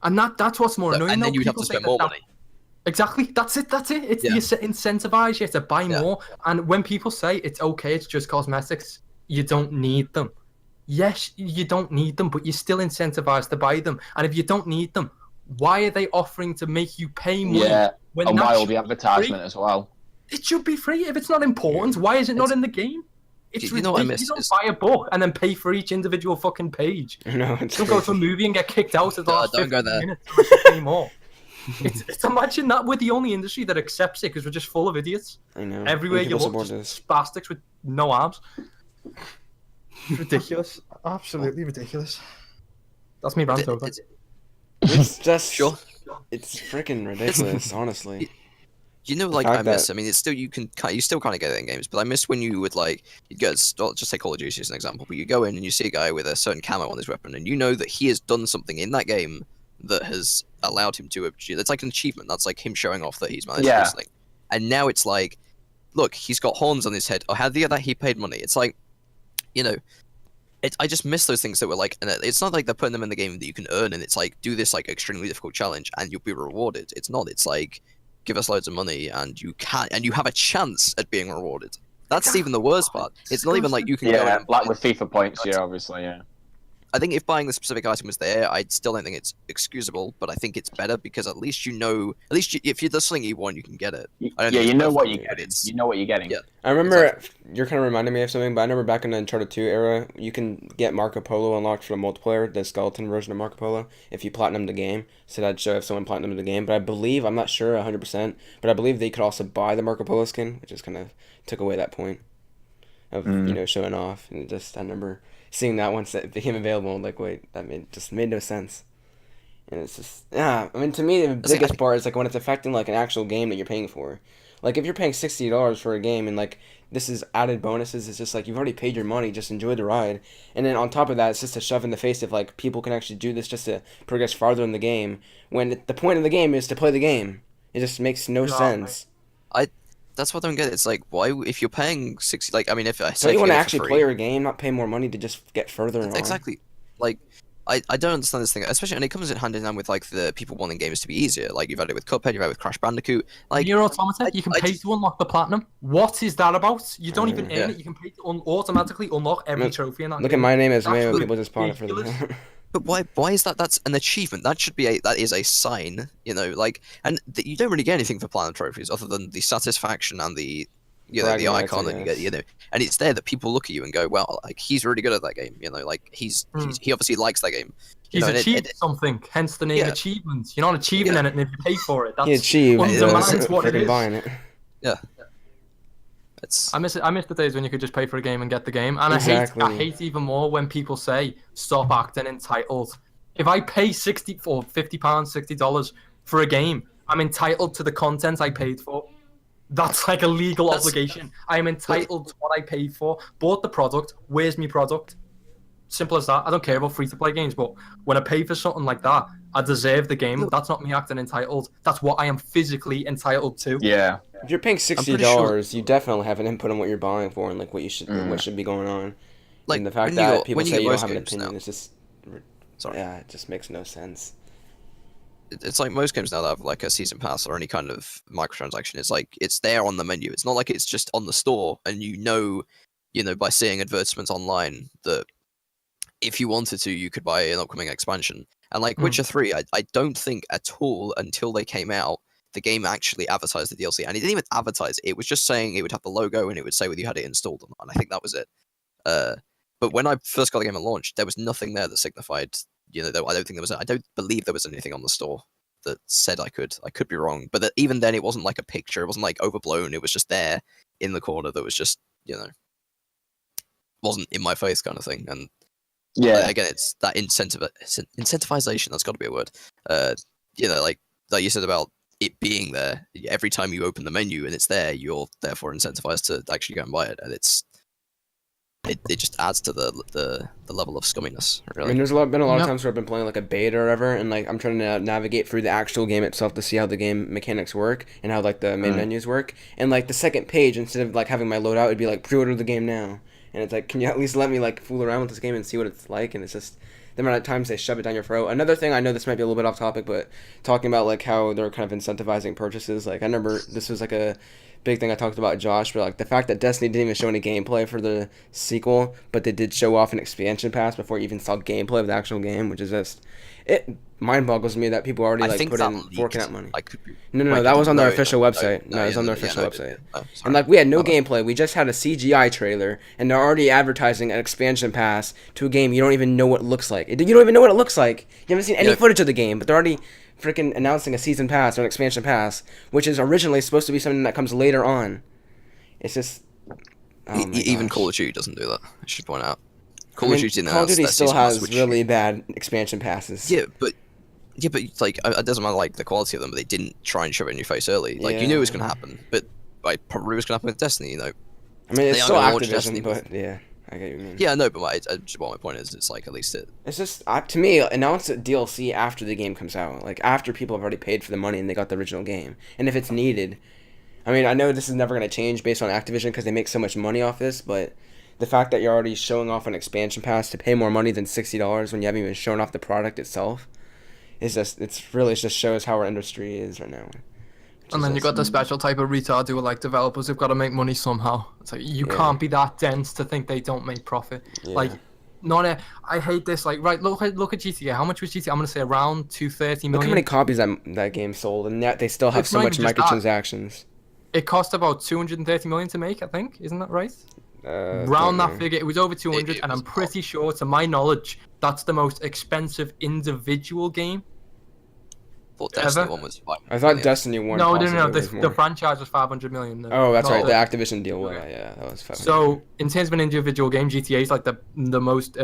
And that's what's more annoying. And then you'd have to spend more money. Exactly. That's it. It's you incentivize you to buy more. And when people say it's okay, it's just cosmetics, you don't need them. Yes, you don't need them, but you're still incentivized to buy them. And if you don't need them, why are they offering to make you pay money? Yeah, when and buy all the advertisement as well. It should be free. If it's not important, why is it not in the game? It's you know what I miss? You don't buy a book and then pay for each individual fucking page. No, you don't go to a movie and get kicked out at the last 15 minutes anymore. It's imagine that we're the only industry that accepts it because we're just full of idiots. I know. Everywhere you look, just spastics with no arms. Ridiculous. Absolutely ridiculous. That's me rant over. It's just sure. It's freaking ridiculous, honestly. You know, like I miss. I mean, it's still you still kind of get it in games, but I miss when you would like you'd go. Just take Call of Duty as an example, but you go in and you see a guy with a certain camo on his weapon, and you know that he has done something in that game that has allowed him to achieve. It's like an achievement. That's like him showing off that he's managed this thing. And now it's like, look, he's got horns on his head. Oh, how did he get that? He paid money. It's like, you know. I just miss those things that were like, and it's not like they're putting them in the game that you can earn, and it's like, do this like extremely difficult challenge and you'll be rewarded. It's not. It's like, give us loads of money and you have a chance at being rewarded. That's even the worst part. It's not even like you can go in like with FIFA points, obviously, I think if buying the specific item was there, I still don't think it's excusable, but I think it's better because at least you know, if there's something you want, you can get it. You know what you're getting. You know what you're getting. Yeah. I remember, you're kind of reminding me of something, but I remember back in the Uncharted 2 era, you can get Marco Polo unlocked for the multiplayer, the skeleton version of Marco Polo, if you platinum the game. So that'd show if someone platinumed the game. But I believe, I'm not sure 100%, but I believe they could also buy the Marco Polo skin, which just kind of took away that point of, showing off. And I remember seeing that once that became available, like, wait, that made no sense. And it's just, I mean, to me, the biggest part is, like, when it's affecting, like, an actual game that you're paying for. Like, if you're paying $60 for a game and, like, this is added bonuses, it's just, like, you've already paid your money, just enjoy the ride. And then on top of that, it's just a shove in the face of, like, people can actually do this just to progress farther in the game, when the point of the game is to play the game. It just makes no sense. That's what I don't get. It's like, why, if you're paying 60, like, I mean, if I so you want to actually play your game, not pay more money to just get further on. Exactly. Like, I don't understand this thing, especially, and it comes in hand in hand with like the people wanting games to be easier. Like you've had it with Cuphead, you've had it with Crash Bandicoot. Like Nier Automata, you can I pay just- to unlock the platinum. What is that about? You don't even earn Yeah. it. You can pay to automatically unlock every Look- trophy in that Look game. at My Name Is That's Mayo. People just bought it for ridiculous. the. But why is that? That's an achievement. That should be that is a sign, like, and you don't really get anything for platinum trophies other than the satisfaction and the, the Bragging rights, I icon that you get, guess. and it's there that people look at you and go, well, like he's really good at that game, like he obviously likes that game. He's and achieved something, hence the name Yeah. achievement. You're not achieving Yeah. anything if you pay for it. That's He achieved undermines what it freaking is. buying it. It's I miss the days when you could just pay for a game and get the game. And I Exactly. hate even more when people say stop acting entitled. If I pay £60 or £50, $60 for a game, I'm entitled to the content I paid for. That's like a legal That's- obligation. I am entitled to what I paid for. Bought the product. Where's my product? Simple as that. I don't care about free-to-play games, but when I pay for something like that, I deserve the game. No. That's not me acting entitled. That's what I am physically entitled to. Yeah. If you're paying $60, you definitely have an input on what you're buying for and like what should be going on. like And the fact when that you got- people when you say get you don't most have an games opinion now- is just Sorry. yeah, it just makes no sense. It's like most games now that have like a season pass or any kind of microtransaction. It's like it's there on the menu. It's not like it's just on the store, and by seeing advertisements online that if you wanted to, you could buy an upcoming expansion. And like Witcher 3, I don't think at all until they came out, the game actually advertised the DLC, and it didn't even advertise it. It was just saying it would have the logo and it would say whether you had it installed or not. And I think that was it. But when I first got the game at launch, there was nothing there that signified. I don't believe there was anything on the store that said I could. I could be wrong, but even then, it wasn't like a picture. It wasn't like overblown. It was just there in the corner. That was just wasn't in my face kind of thing. And Yeah. again, it's that incentivization. That's got to be a word. Like you said about it being there. Every time you open the menu and it's there, you're therefore incentivized to actually go and buy it, and it just adds to the level of scumminess. I Really. mean, there's been a lot of Yep. times where I've been playing like a beta or whatever, and like I'm trying to navigate through the actual game itself to see how the game mechanics work and how like the main menus work. And like the second page, instead of like having my loadout, it'd be like pre-order the game now. And it's like, can you at least let me like fool around with this game and see what it's like? And it's just the amount of times they shove it down your throat. Another thing, I know this might be a little bit off topic, but talking about like how they're kind of incentivizing purchases. Like I remember this was like a big thing I talked about Josh, but like the fact that Destiny didn't even show any gameplay for the sequel, but they did show off an expansion pass before you even saw gameplay of the actual game, which is just it mind boggles me that people already I like think put that in leaked. forking out money. I could be. No, Wait, that was on their no, official no, website. No, it was on their official no, website. Oh, sorry. And like we had no My bad. gameplay, we just had a CGI trailer, and they're already advertising an expansion pass to a game you don't even know what it looks like. You don't even know what it looks like. You haven't seen any Yeah. footage of the game, but they're already freaking announcing a season pass or an expansion pass, which is originally supposed to be something that comes later on. It's just oh my Even gosh. Call of Duty doesn't do that. I should point out. I Call mean, of Duty didn't Call of announce Duty their still season pass, has which- really bad expansion passes. Yeah, but like it doesn't matter like the quality of them, but they didn't try and shove it in your face early. Like you knew it was going to happen, but like probably was going to happen with Destiny. I mean, they it's are still gonna launch Destiny Activision, but yeah, I get what you mean. Yeah, no, but my point is, it's like at least it. It's just to me, announce a DLC after the game comes out, like after people have already paid for the money and they got the original game, and if it's needed. I mean, I know this is never going to change based on Activision because they make so much money off this, but the fact that you're already showing off an expansion pass to pay more money than $60 when you haven't even shown off the product itself is just shows how our industry is right now. And then you got the special type of retard who are like developers who've got to make money somehow. It's like you can't be that dense to think they don't make profit. Like, I hate this. Like, right, look at GTA. How much was GTA? I'm gonna say around 230 Look million. how many copies that game sold, and yet they still have It's so not much even just that. microtransactions. It cost about 230 million to make, I think. Isn't that right? Don't Round that know. figure. It was over 200, It and was I'm pretty sure, to my knowledge, that's the most expensive individual game. Thought Destiny Ever? one was 5 I thought million. Destiny 1 No. possibly The, was the more. franchise was 500 million. Though. Oh, that's Not right. The the- Activision deal. Yeah, that was 500. So, in terms of an individual game, GTA is like the most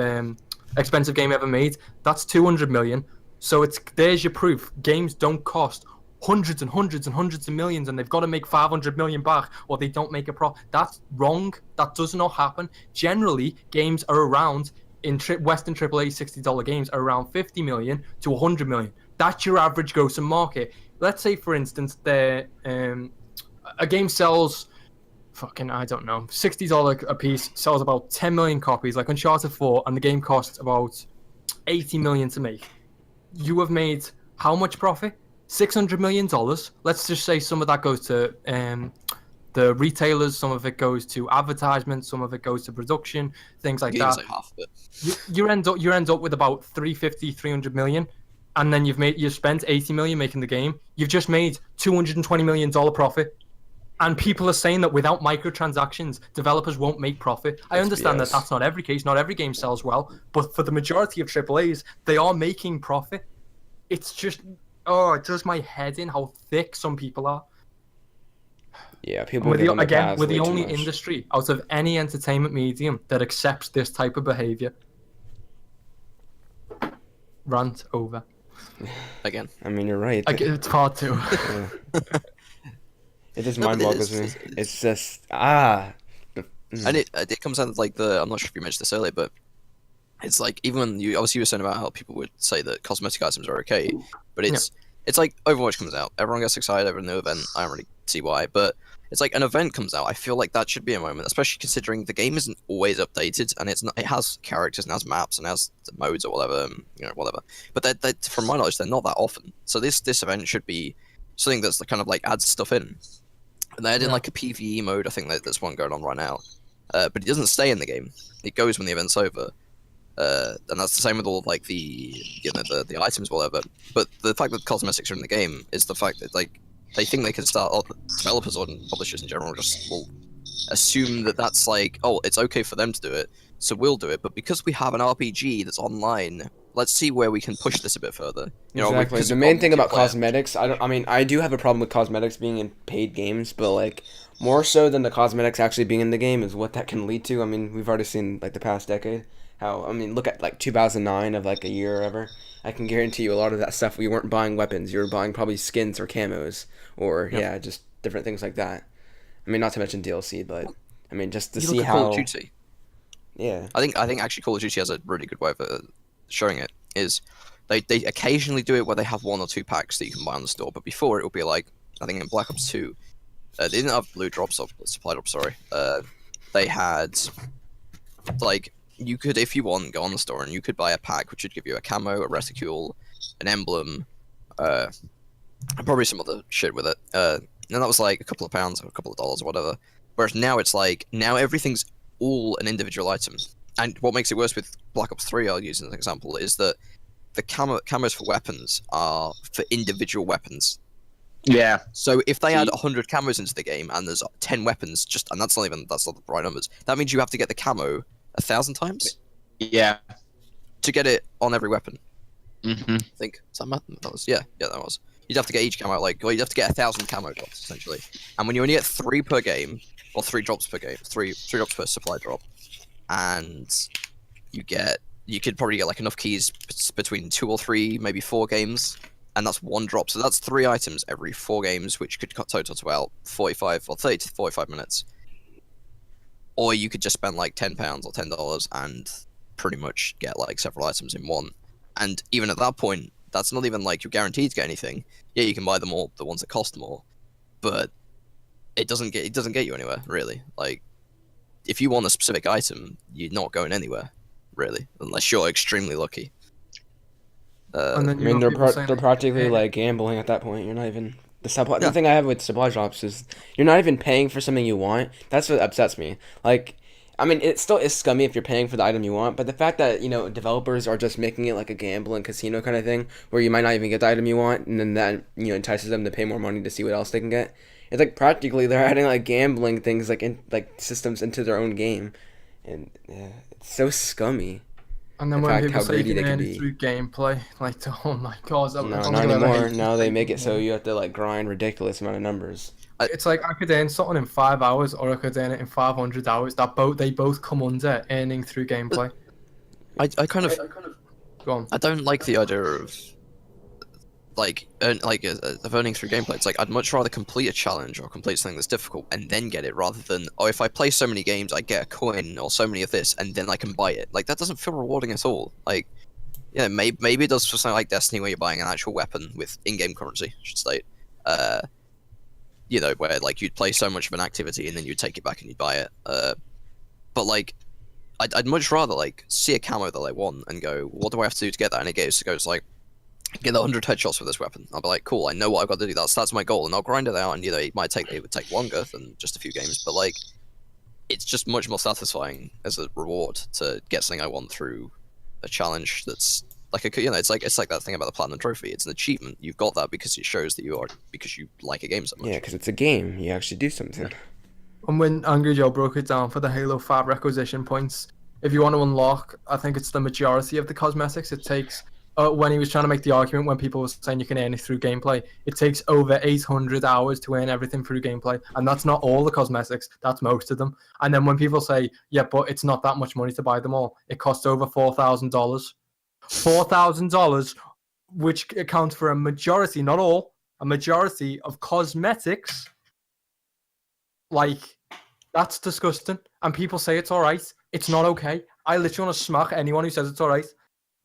expensive game ever made. That's 200 million. So there's your proof. Games don't cost hundreds and hundreds and hundreds of millions, and they've got to make 500 million back, or they don't make a profit. That's wrong. That does not happen. Generally, games are around in Western AAA $60 games are around 50 million to 100 million. That's your average gross market. Let's say, for instance, a game sells I don't know, $60 a piece, sells about 10 million copies, like Uncharted 4, and the game costs about $80 million to make. You have made how much profit? $600 million. Let's just say some of that goes to the retailers, some of it goes to advertisement, some of it goes to production, things like You can that. say half of it. You end up with about 300 million, and then you've spent 80 million making the game. You've just made $220 million profit. And people are saying that without microtransactions, developers won't make profit. I understand that that's not every case. Not every game sells well. But for the majority of AAAs, they are making profit. It's just, it does my head in how thick some people are. Yeah, people We're get on the again, paths we're way the too only much. industry out of any entertainment medium that accepts this type of behavior. Rant over. Again. I mean, you're right. It's part 2. Yeah. It just No, but mind boggles me. It's just And it comes out of like I'm not sure if you mentioned this earlier, but it's like even when you were saying about how people would say that cosmetic items are okay, but it's like Overwatch comes out, everyone gets excited over a new event. I don't really see why, but it's like an event comes out. I feel like that should be a moment, especially considering the game isn't always updated, and it's not. It has characters and has maps and has modes or whatever, whatever. But they from my knowledge, they're not that often. So this event should be something that's kind of like adds stuff in. And they add in like a PvE mode. I think there's one going on right now, but it doesn't stay in the game. It goes when the event's over, and that's the same with all of like the items, or whatever. But the fact that cosmetics are in the game is the fact that like they think they can start. Developers or publishers in general just will assume that that's like, oh, it's okay for them to do it, so we'll do it. But because we have an RPG that's online, let's see where we can push this a bit further. Exactly. The main thing about cosmetics, I do have a problem with cosmetics being in paid games, but like more so than the cosmetics actually being in the game is what that can lead to. I mean, we've already seen like the past decade how, I mean, look at like 2009 of like a year or ever. I can guarantee you a lot of that stuff we weren't buying weapons. You were buying probably skins or camos or just different things like that. I mean, not to mention DLC, but I mean just to see how Call of Duty. Yeah. I think actually Call of Duty has a really good way of showing it. Is they occasionally do it where they have 1 or 2 packs that you can buy on the store, but before it would be like, I think in Black Ops 2, they didn't have loot drops or supply drops. Sorry, they had like you could, if you want, go on the store and you could buy a pack which would give you a camo, a reticule, an emblem, and probably some other shit with it. And that was like a couple of pounds or a couple of dollars or whatever. Whereas now it's like everything's all an individual item. And what makes it worse with Black Ops 3, I'll use as an example, is that the camos for weapons are for individual weapons. Yeah. So if they add 100 camos into the game and there's 10 weapons, and that's not the right numbers, that means you have to get the camo 1,000 times Yeah. to get it on every weapon. Mm-hmm. I think. Is that math? That was, that was. You'd have to get each camo, you'd have to get 1,000 camo drops, essentially. And when you only get 3 per game, or 3 drops per game, 3 drops per supply drop, and you could probably get like enough keys between 2 or 3, maybe 4 games, and that's 1 drop. So that's 3 items every 4 games, which could total to about 45 or 30 to 45 minutes. Or you could just spend like £10 or $10 and pretty much get like several items in one. And even at that point, that's not even like you're guaranteed to get anything. Yeah, you can buy them all, the ones that cost more, but it doesn't get you anywhere really. Like, if you want a specific item, you're not going anywhere, really, unless you're extremely lucky. And I then mean, they're practically like gambling at that point. You're not even the thing I have with supply drops is you're not even paying for something you want. That's what upsets me. Like, I mean, it still is scummy if you're paying for the item you want, but the fact that developers are just making it like a gambling casino kind of thing, where you might not even get the item you want, and then that entices them to pay more money to see what else they can get. It's like practically they're adding like gambling things like systems into their own game, and it's so scummy. And then when people say you can earn it through gameplay, like, oh my god, no, not anymore. Now they make it so you have to like grind ridiculous amount of numbers. It's like I could earn something in 5 hours, or I could earn it in 500 hours. They both come under earning through gameplay. I kind of Go on. I don't like the idea of of earning through gameplay. It's like I'd much rather complete a challenge or complete something that's difficult and then get it, rather than if I play so many games I get a coin or so many of this and then I can buy it. Like, that doesn't feel rewarding at all. Like, maybe it does for something like Destiny, where you're buying an actual weapon with in-game currency, I should state. Where like you'd play so much of an activity and then you'd take it back and you'd buy it. But like, I'd much rather like see a camo that I want and go, what do I have to do to get that? And it goes like, get 100 headshots with this weapon. I'll be like, cool, I know what I've got to do. That's my goal, and I'll grind it out. And it would take longer than just a few games, but like, it's just much more satisfying as a reward to get something I want through a challenge that's like it's like that thing about the platinum trophy. It's an achievement. You've got that because it shows that you like a game so much. Yeah, because it's a game. You actually do something. And when Angry Joe broke it down for the Halo 5 requisition points, if you want to unlock, I think it's the majority of the cosmetics, it takes, when he was trying to make the argument when people were saying you can earn it through gameplay, it takes over 800 hours to earn everything through gameplay. And that's not all the cosmetics, that's most of them. And then when people say, yeah, but it's not that much money to buy them all, it costs over $4,000. $4,000, which accounts for a majority, not all, a majority of cosmetics. Like, that's disgusting. And people say it's alright. It's not okay. I literally want to smack anyone who says it's alright.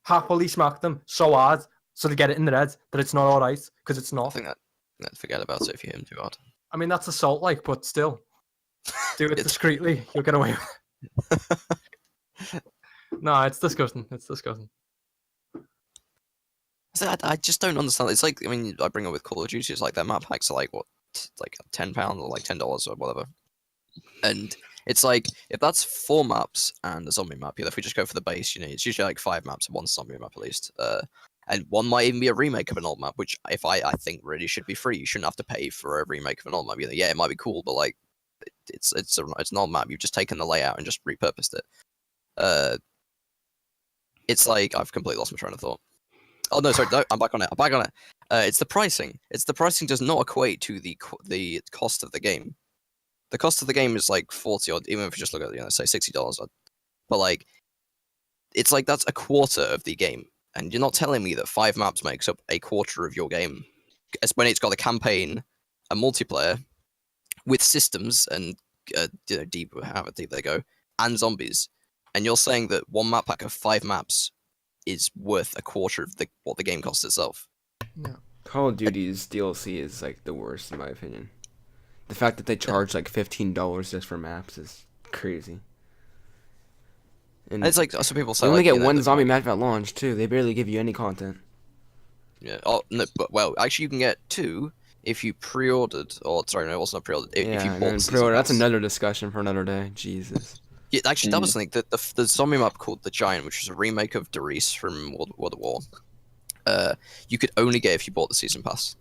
Happily smack them so hard so they get it in their head that it's not alright, because it's I not. think that forget about it if you hit him too hard. I mean, that's assault, like, but still. Do it discreetly. You'll get away with it. No, it's disgusting. It's disgusting. So I just don't understand. It's like, I mean, I bring it with Call of Duty. It's like their map packs are like what, like £10 or like $10 or whatever. And it's like, if that's 4 maps and a zombie map, if we just go for the base, it's usually like 5 maps and 1 zombie map at least. And one might even be a remake of an old map, which I think really should be free. You shouldn't have to pay for a remake of an old map. Yeah, it might be cool, but like, it's an old map. You've just taken the layout and just repurposed it. It's like, I've completely lost my train of thought. Oh no, sorry, no, I'm back on it. It's the pricing. The pricing does not equate to the cost of the game. The cost of the game is like 40 odd, even if you just look at say $60. But like, it's like that's a quarter of the game, and you're not telling me that 5 maps makes up a quarter of your game, when it's got a campaign, a multiplayer, with systems and deep, however deep they go, and zombies, and you're saying that one map pack of 5 maps is worth a quarter of what the game costs itself. Yeah. Call of Duty's DLC is like the worst in my opinion. The fact that they charge like $15 just for maps is crazy. And it's like, some people say you only like, get one zombie map at launch too. They barely give you any content. Yeah. Oh no, but well, actually, you can get 2 if you pre-ordered. Or sorry, no, it wasn't pre-ordered. If you bought the season pre-order, that's pass. another discussion for another day. Jesus. Yeah, actually, that was something. The zombie map called The Giant, which was a remake of Derice from World of War. You could only get if you bought the season pass.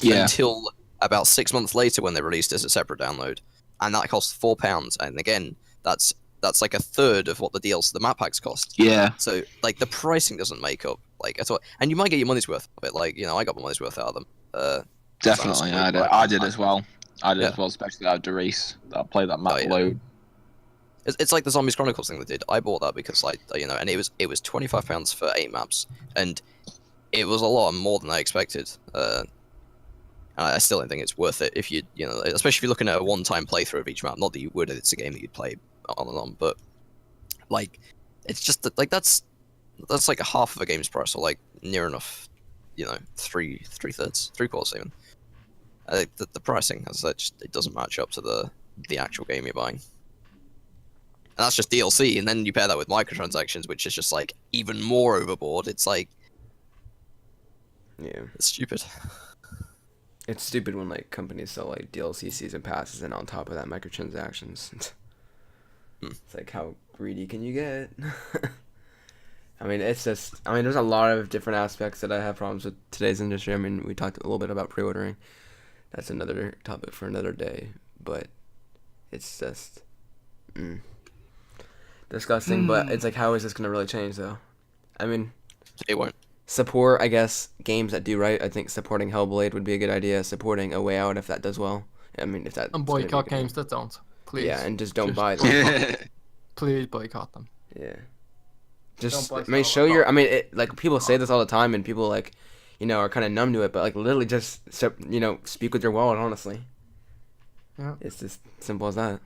Yeah. Until about 6 months later, when they released it as a separate download, and that cost £4. And again, that's like a third of what the DLC, the map packs cost. Yeah. So like the pricing doesn't make up like at all, and you might get your money's worth of it. Like I got my money's worth out of them. Definitely, I did as well. I did as well, especially out of Derice. I played that map load. It's like the Zombies Chronicles thing they did. I bought that because and it was £25 for 8 maps, and it was a lot more than I expected. I still don't think it's worth it if especially if you're looking at a one-time playthrough of each map. Not that you would, it's a game that you'd play on and on, but like, it's just that, like, that's like a half of a game's price, or like near enough, 3/3, 3/4 even. The pricing, as I said, it doesn't match up to the actual game you're buying. And that's just DLC, and then you pair that with microtransactions, which is just like even more overboard. It's like, yeah, it's stupid. It's stupid when like companies sell like DLC season passes and on top of that microtransactions. It's like, how greedy can you get? I mean, there's a lot of different aspects that I have problems with today's industry. I mean, we talked a little bit about pre-ordering. That's another topic for another day, but it's just disgusting. But it's like, how is this going to really change though? I mean, it won't. Support, I guess, games that do right. I think supporting Hellblade would be a good idea. Supporting A Way Out if that does well. I mean, if that. And boycott games that don't. Please. Yeah, and just don't buy them. Please boycott them. Yeah. Just, I mean, show your. I mean, like, people say this all the time, and people like, are kind of numb to it. But like, literally, just speak with your wallet. Honestly. Yeah. It's just simple as that.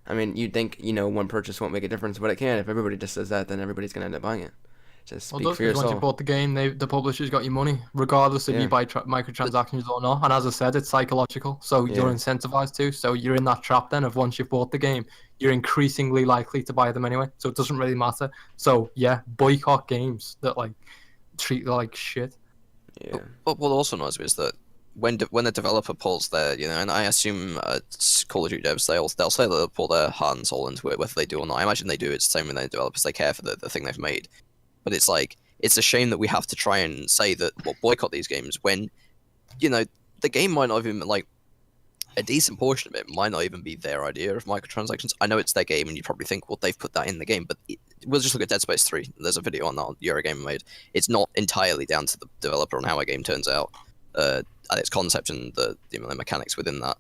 I mean, you'd think one purchase won't make a difference, but it can. If everybody just says that, then everybody's gonna end up buying it. Just speak for yourself. Once you bought the game, the publisher's got your money, regardless if you buy microtransactions or not. And as I said, it's psychological, so you're incentivized to. So you're in that trap then of once you've bought the game, you're increasingly likely to buy them anyway. So it doesn't really matter. So yeah, boycott games that like treat you like shit. Yeah. But what also annoys me is that when a developer pulls their, and I assume Call of Duty devs, they'll say that they'll pull their heart and soul into it, whether they do or not. I imagine they do. It's the same with the developers; they care for the thing they've made. But it's like it's a shame that we have to try and say that boycott these games when, the game might not even like a decent portion of it might not even be their idea of microtransactions. I know it's their game, and you probably think, well, they've put that in the game, but we'll just look at Dead Space 3. There's a video on that Eurogamer made. It's not entirely down to the developer on how a game turns out, and its concept and the mechanics within that.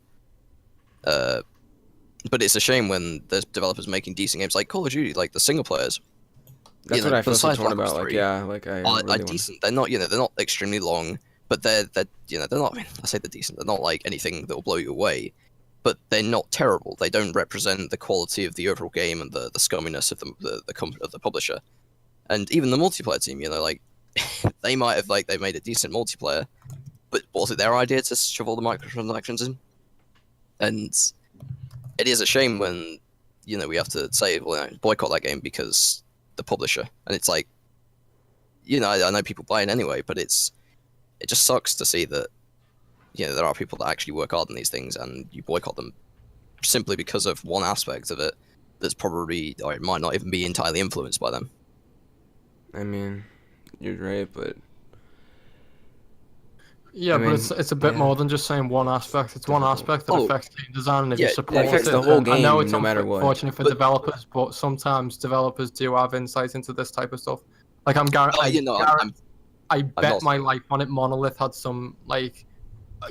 But it's a shame when there's developers making decent games like Call of Duty, like the single players. That's what I feel so besides torn Black Ops about. Like, 3, yeah, like I are really decent. They're not, they're not extremely long, but they're not. I say they're decent. They're not like anything that will blow you away, but they're not terrible. They don't represent the quality of the overall game and the scumminess of the publisher. And even the multiplayer team, like they might have they made a decent multiplayer, but was it their idea to shove all the microtransactions in? And it is a shame when we have to say, well, boycott that game because the publisher. And it's like, I know people buy it anyway, but it just sucks to see that there are people that actually work hard on these things and you boycott them simply because of one aspect of it that's probably, or it might not even be entirely influenced by them. I mean, you're right, but Yeah, I but mean, it's a bit yeah. more than just saying one aspect. It's one aspect that Oh, affects game design, and if yeah, you it support affects it, the whole then I know game, it's no matter what. unfortunate for But- developers, but sometimes developers do have insight into this type of stuff. Like I bet not- my life on it. Monolith had some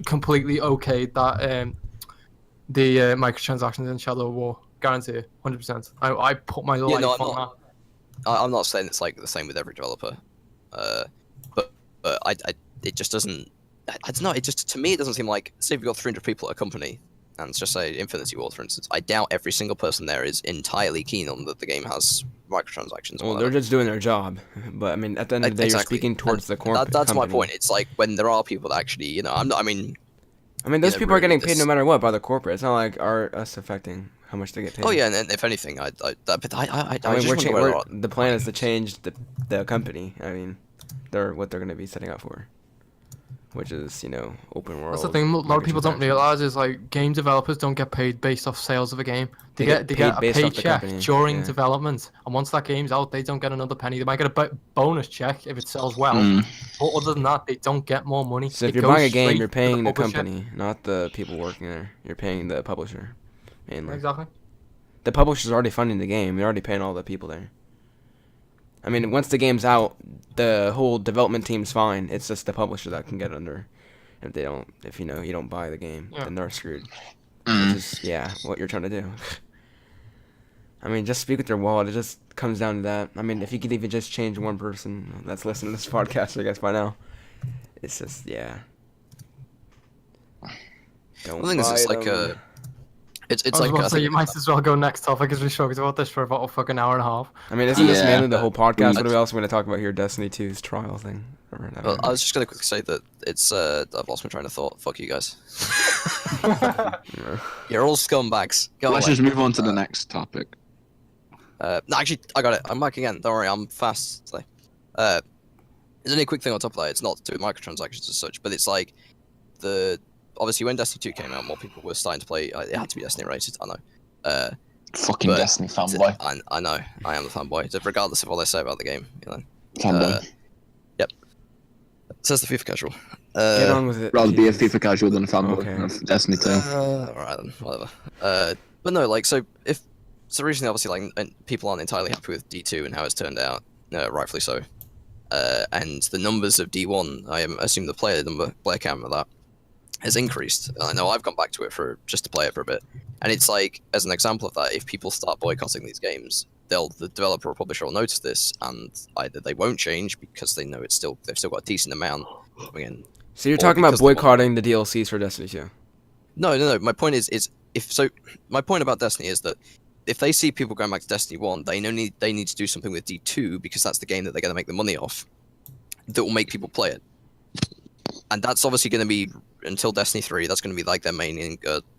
completely okayed that the microtransactions in Shadow War. Guarantee it, 100%. I put my life no, on that. I'm not saying it's like the same with every developer, but it just doesn't. I don't know. It just, to me, it doesn't seem like, say if you've got 300 people at a company, and let's just say Infinity Ward, for instance. I doubt every single person there is entirely keen on that the game has microtransactions. well, they're just doing their job. But I mean, at the end of the day, you're Exactly. speaking towards the corporate. That's my company. point. It's like when there are people that actually, I'm not. I mean, Those people are really getting paid no matter what by the corporate. It's not like us affecting how much they get paid. oh yeah, and if anything, I I mean, just wonder whether the plan is to change the company. I mean, what they're going to be setting up for, which is open world. That's the thing. A lot of people don't realize is game developers don't get paid based off sales of a game. They get paid a based off the paycheck company, during yeah. development, and once that game's out, they don't get another penny. They might get a bonus check if it sells well, but other than that, they don't get more money. So if It you're goes buying a game, straight you're to paying the publisher. company, not the people working there. You're paying the publisher, mainly. Exactly. The publisher's already funding the game. They're already paying all the people there. I mean, once the game's out, the whole development team's fine. It's just the publisher that can get under. If they don't, if you don't buy the game, Yeah. then they're screwed. Which is, what you're trying to do. I mean, just speak with your wallet. It just comes down to that. I mean, if you could even just change one person that's listening to this podcast, I guess by now, it's just Don't The thing is, it's buy like them. it's I was like about I to say, think you might as well go next topic because we talked about this for about a fucking hour and a half. I mean, isn't this Yeah. mainly the whole podcast? I- What else are we going to talk about here? Destiny 2's trial thing? Or not? Well, I was just gonna quickly say that it's I've lost my train of thought. Fuck you guys. You're all scumbags. Go Let's away. just move on to the next topic. No, actually, I got it. I'm back again. Don't worry, I'm fast today. There's only a quick thing on top of that. It's not to do with microtransactions as such, but it's like obviously when Destiny 2 came out, more people were starting to play. It had to be Destiny rated, I know. Fucking But- Destiny fanboy. I know, I am the fanboy. Regardless of what they say about the game, Fanboy. Yep. Says the FIFA casual. Get on with it. Rather be a Jesus. FIFA casual than a fanboy Okay. of Destiny 2. Alright then, whatever. But no, so recently, obviously, people aren't entirely happy with D2 and how it's turned out, rightfully so. And the numbers of D1, I assume the player count of that has increased. And I know I've gone back to it just to play it for a bit. And it's like, as an example of that, if people start boycotting these games, the developer or publisher will notice this, and either they won't change because they know they've still got a decent amount coming in. So you're Or talking about because they want- boycotting the DLCs for Destiny 2? No. My point is my point about Destiny is that if they see people going back to Destiny 1, they need to do something with D2 because that's the game that they're going to make the money off. That will make people play it, and that's obviously going to be until Destiny 3. That's going to be like their main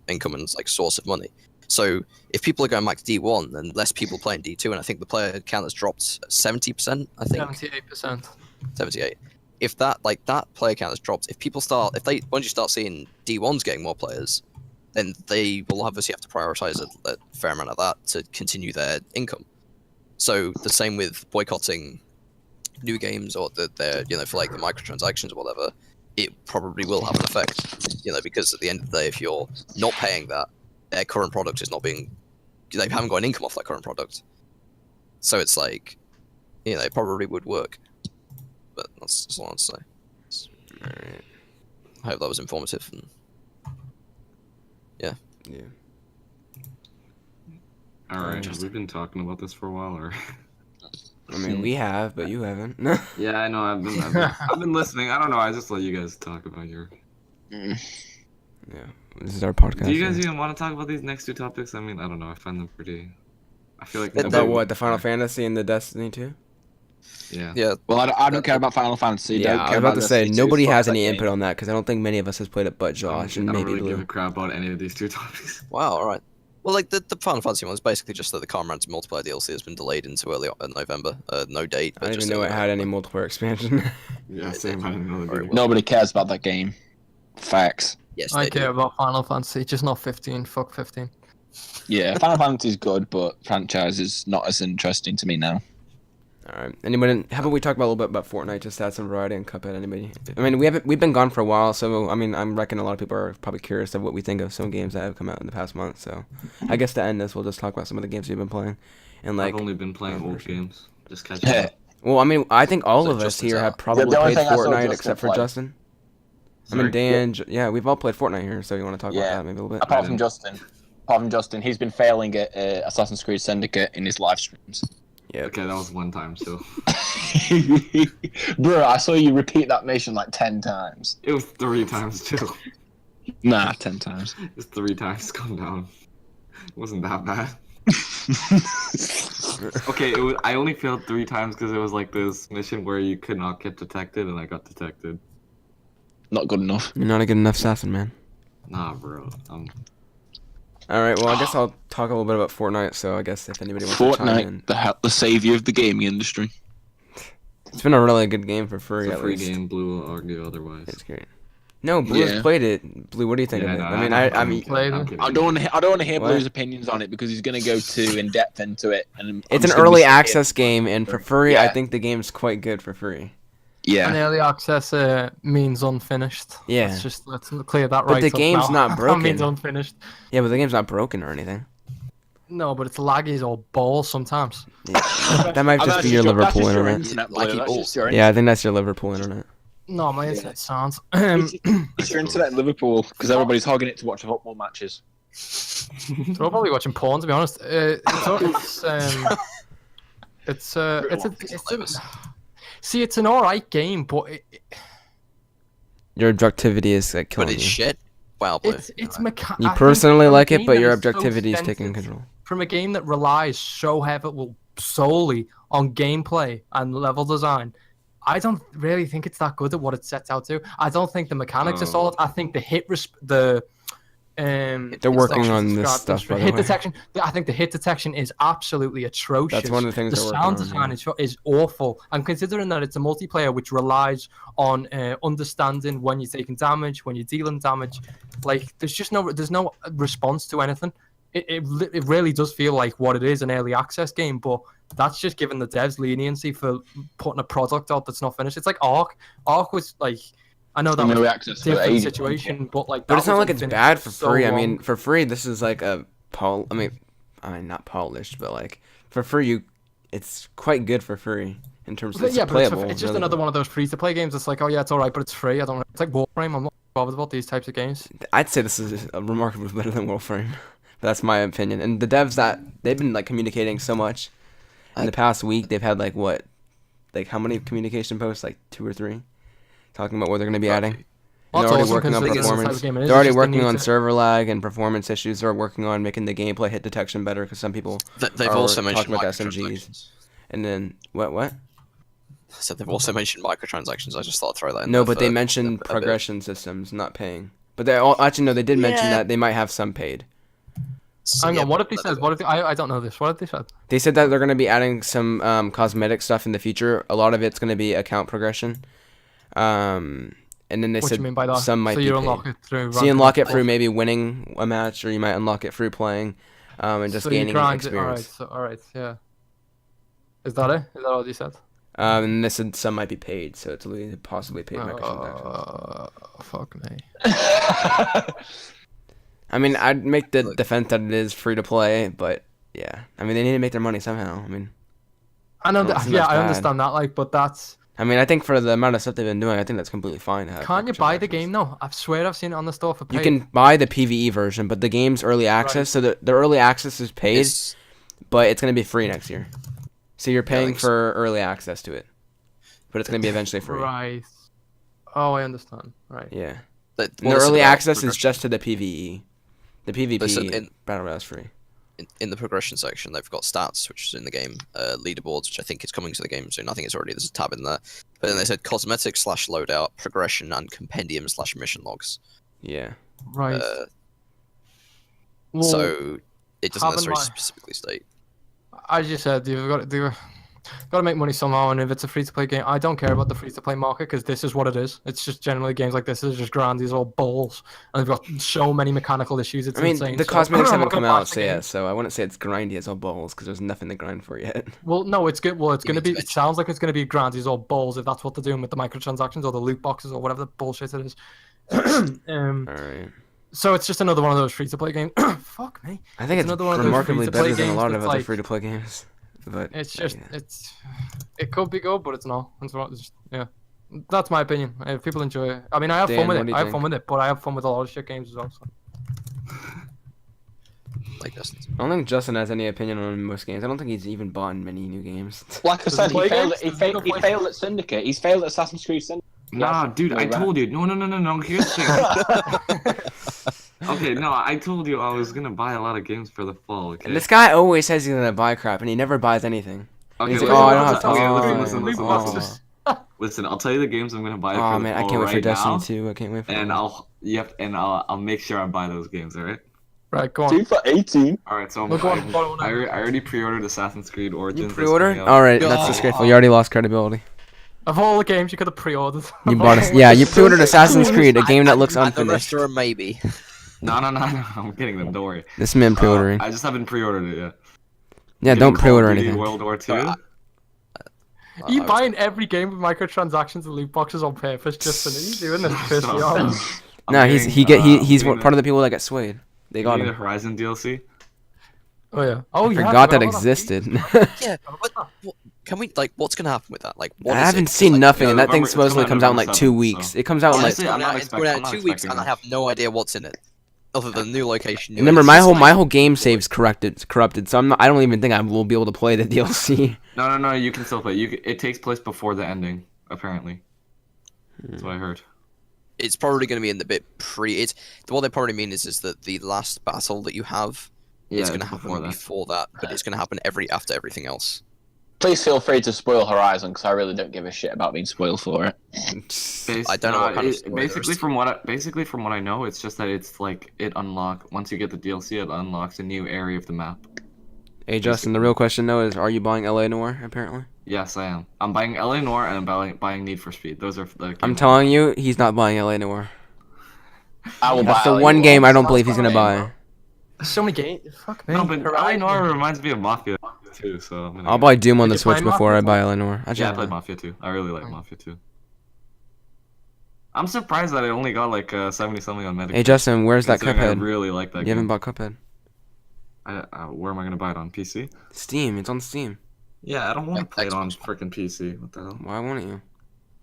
income and source of money. So if people are going back to D1, then less people playing D2, and I think the player count has dropped 70%. I think 78%. 78. If that player count has dropped, once you start seeing D1s getting more players, then they will obviously have to prioritize a fair amount of that to continue their income. So the same with boycotting new games or their for like the microtransactions or whatever, it probably will have an effect. Because at the end of the day, if you're not paying that, their current product is not being, they haven't got an income off that current product. So it's like, it probably would work. But that's all I want to say. Alright. I hope that was informative. And Yeah. All right, have we been talking about this for a while, or? I mean, we have, but you haven't. Yeah, I know. I've been listening. I don't know. I just let you guys talk about your. Yeah. This is our podcast. Do you guys yeah. even want to talk about these next two topics? I mean, I don't know. I find them pretty. I feel like. About what? The Final Fantasy and the Destiny 2? Yeah. yeah, Well, I don't care about Final Fantasy. Yeah, don't I care was about to say, Destiny 2, nobody fuck has that any game. input on that because I don't think many of us has played it but Josh and I don't maybe really give Blue. a crap about any of these two topics. wow, alright. Well, like, the Final Fantasy one is basically just that the Comrades multiplayer DLC has been delayed into early November. No date, I but didn't just even know it early had any November. multiplayer expansion. Yeah, same. I didn't know Very they well. Nobody cares about that game. Facts. Yes, I they care do. about Final Fantasy, just not 15. Fuck 15. Yeah, Final Fantasy is good, but franchise is not as interesting to me now. Alright. Anybody? How about we talk about a little bit about Fortnite, just to add some variety and Cuphead? Anybody? I mean, we've been gone for a while, so I mean, I'm reckon a lot of people are probably curious of what we think of some games that have come out in the past month. So, I guess to end this, we'll just talk about some of the games we've been playing, and like. I've only been playing old games. Just catching up. Well, I mean, I think all So of us Justin's here out. have probably the only played thing I saw Fortnite Justin except for play. Justin. I Sorry. mean, Dan, yeah, we've all played Fortnite here, so you want to talk about Yeah. that maybe a little bit? Apart from Justin, he's been failing at Assassin's Creed Syndicate in his live streams. Yeah. Okay, that was one time, so Bro, I saw you repeat that mission like 10 times. it was 3 times too. Nah, 10 times. It's 3 times. Calm down. It wasn't that bad. Okay, I only failed 3 times because it was like this mission where you could not get detected, and I got detected. Not good enough. You're not a good enough assassin, man. Nah, bro. All right, well, I guess I'll talk a little bit about Fortnite. So I guess if anybody wants to chime in, Fortnite, the savior of the gaming industry. it's been a really good game for free. It's a At free least. game. Blue will argue otherwise. It's great. No, Blue's Yeah. played it. Blue, what do you think Yeah, of it? no, I mean, know. I mean, Played I'm it. kidding. I don't want to hear What? Blue's opinions on it because he's going to go too in depth into it. And it's I'm an just gonna early be sitting access game, and for free, I Yeah. think the game's quite good for free. here- And Yeah. early access means unfinished. Yeah. Let's clear that But right the up game's now. not That means broken. unfinished. Yeah, but the game's not broken or anything. No, but it's laggy as all balls sometimes. Yeah. That might just be your Liverpool internet. Like it all. Yeah, I think that's your Liverpool internet. No, my internet sounds. It's your internet in Liverpool because everybody's hogging it to watch football matches. They're all probably watching porn, to be honest. See, it's an alright game, but Your objectivity is like But killing it's you. shit. Wow, Blue. it's You personally like it, but your objectivity is taking control. From a game that relies so heavily solely on gameplay and level design, I don't really think it's that good at what it sets out to. I don't think the mechanics are solid. I think the They're working on this stuff, by the hit way. detection. I think the hit detection is absolutely atrocious. That's one of the things The they're working sound on, design is awful. And considering that it's a multiplayer which relies on understanding when you're taking damage, when you're dealing damage, like there's no response to anything. It really does feel like what it is, an early access game, but that's just giving the devs leniency for putting a product out that's not finished. It's like Ark. Ark was like, I know that was Early a access for different ages. situation, but like. But that it's not was like it's unfinished bad for so free. I long. mean, for free, this is like I mean, not polished, but like for free, it's quite good for free in terms of But it's yeah, but playable. it's just really. another one of those free-to-play games. It's like, oh yeah, it's all right, but it's free. It's like Warframe. I'm not bothered about these types of games. I'd say this is remarkably better than Warframe. That's my opinion. And the devs they've been like communicating so much in the past week. They've had how many communication posts? Like 2 or 3, talking about what they're going to be adding. And That's they're already awesome, working on considering the type of performance. game it is. They're already It's just they working need on to- server lag and performance issues. They're working on making the gameplay hit detection better because some people They've are also mentioned talking about the SMGs. microtransactions. And then what? So they've also mentioned microtransactions. I just thought I'd throw that in. No, there but they for mentioned a bit. progression systems not paying. But they all actually no, they did mention Yeah. that they might have some paid. Hang yeah, on, what if they but said? What if I don't know this? What if they said? They said that they're going to be adding some cosmetic stuff in the future. A lot of it's going to be account progression. And then they What do said you mean by that? some might so be you paid. unlock it through. So you ranking unlock it up. through maybe winning a match, or you might unlock it through playing, and just So you gaining grind it. experience. All right, yeah. Is that it? Is that all you said? And they said some might be paid, so it's possibly paid microtransactions. Fuck me. I mean, I'd make the defense that it is free to play, but yeah, I mean they need to make their money somehow. I mean, I know Well, that. isn't Yeah, that I bad? understand that. Like, but that's. I mean, I think for the amount of stuff they've been doing, I think that's completely fine. To have Can't you buy the microtransactions. game though? I swear I've seen it on the store for paid. You can buy the PVE version, but the game's early access, so the early access is paid, It's, but it's gonna be free next year. So you're paying thanks. for early access to it, but it's gonna be eventually free. Right. Oh, I understand. Right. Yeah. that, And the early access is just to the PVE. The PvP Listen, in- battle royale is free. in the progression section, they've got stats, which is in the game, leaderboards, which I think is coming to the game soon. I think it's already, there's a tab in there. But then they said cosmetics / loadout, progression, and compendium / mission logs. Yeah. Right. Well, So it doesn't having necessarily my- specifically state. as you said, you've got to make money somehow, and if it's a free-to-play game, I don't care about the free-to-play market because this is what it is. It's just generally games like this is just grand. These are all balls, and they've got so many mechanical issues. It's I mean, insane. the So, cosmetics I'm haven't not come gonna out, bash the so yeah. game. So I wouldn't say it's grindy as all balls because there's nothing to grind for yet. Well, no, it's good. Well, it's You going to mean be. to It sounds like it's going to be grand. These all balls if that's what they're doing with the microtransactions or the loot boxes or whatever the bullshit it is. All right. So it's just another one of those free-to-play games. Fuck me. I think it's another one of those remarkably free-to-play better than a games lot of that's other like- free-to-play games. But It's just yeah. it could be good, but it's not. It's not. It's just, yeah, that's my opinion. If people enjoy it, I mean, I have Dan, fun with what it. do you I have think? fun with it, but I have fun with a lot of shit games as well. So. Like this. I don't think Justin has any opinion on most games. I don't think he's even bought many new games. Like I Does said, he he play failed. games? He, Does he fa- go he play- failed at Syndicate. He's failed at Assassin's Creed Syndicate. Nah, Yes, dude, you're I right. told you. No. Here's the thing. Okay, no, I told you I was gonna buy a lot of games for the fall. Okay. And this guy always says he's gonna buy crap, and he never buys anything. Okay, he's wait, like, oh, I wait, don't have listen, okay, time. listen. Oh. Listen, I'll tell you the games I'm gonna buy Oh for the man, I fall can't wait for right Destiny now, 2. I can't wait for and that. I'll make sure I buy those games. All right. Right, go on. 2 for 18. All right. So Look what I'm I following. already pre-ordered Assassin's Creed Origins. You that's pre-ordered? coming out. All right, that's God. disgraceful. You already lost credibility. Of all the games you could have pre-ordered, You bought us. Yeah, you pre-ordered Assassin's Creed, a game that looks And the unfinished. rest are a maybe. No. I'm getting them. Don't worry. This man pre-ordering. I just haven't pre-ordered it yet. Yeah, Getting don't Call pre-order of Duty anything. World War II. Alright, you buying every game with microtransactions and loot boxes on purpose just for me? Doing this piss me off. No, he's part of the people that get swayed. They got the him. Horizon DLC. Oh yeah. Oh I yeah. forgot that about existed. Yeah, but can we what's gonna happen with that? Like, what I is haven't it? seen Like, nothing, Yeah, and that thing November- it's supposedly coming comes out out in like November 2 7th, weeks. so- It comes out in like. Honestly, I'm not it's going out in expecting 2 weeks, and I that. have no idea what's in it, other than new location. New Remember, agents. my whole game save's corrupted, so I don't even think I will be able to play the DLC. No. You can still play. It takes place before the ending, apparently. That's what I heard. It's probably going to be in the bit It's what they probably mean is that the last battle that you have is going to happen before that, but it's going to happen after everything else. Please feel free to spoil Horizon because I really don't give a shit about being spoiled for it. I don't know what kind of story basically there is. from what I know, it's just that it's like once you get the DLC, it unlocks a new area of the map. Hey Justin, the real question though is, are you buying LA Noire? Apparently. Yes, I am. I'm buying LA Noire and I'm buying Need for Speed. Those are the. I'm telling you, he's not buying LA Noire. I will That's buy the LA one Noire. game I don't believe he's gonna buy. So many games. Fuck me. No, but LA Horizon. Noire reminds me of Mafia too, so I'm gonna I'll get buy Doom on Did the you play Switch before I Mafia? buy LA Noire. Yeah, I played Mafia 2. I really like Mafia 2. I'm surprised that it only got like 70 something on Metacritic. Hey Justin, where's that considering I Cuphead? really like that You game. haven't bought Cuphead. Where am I gonna buy it on PC? Steam. It's on Steam. Yeah, I don't want to play it on Xbox. freaking PC. What the hell? Why wouldn't you?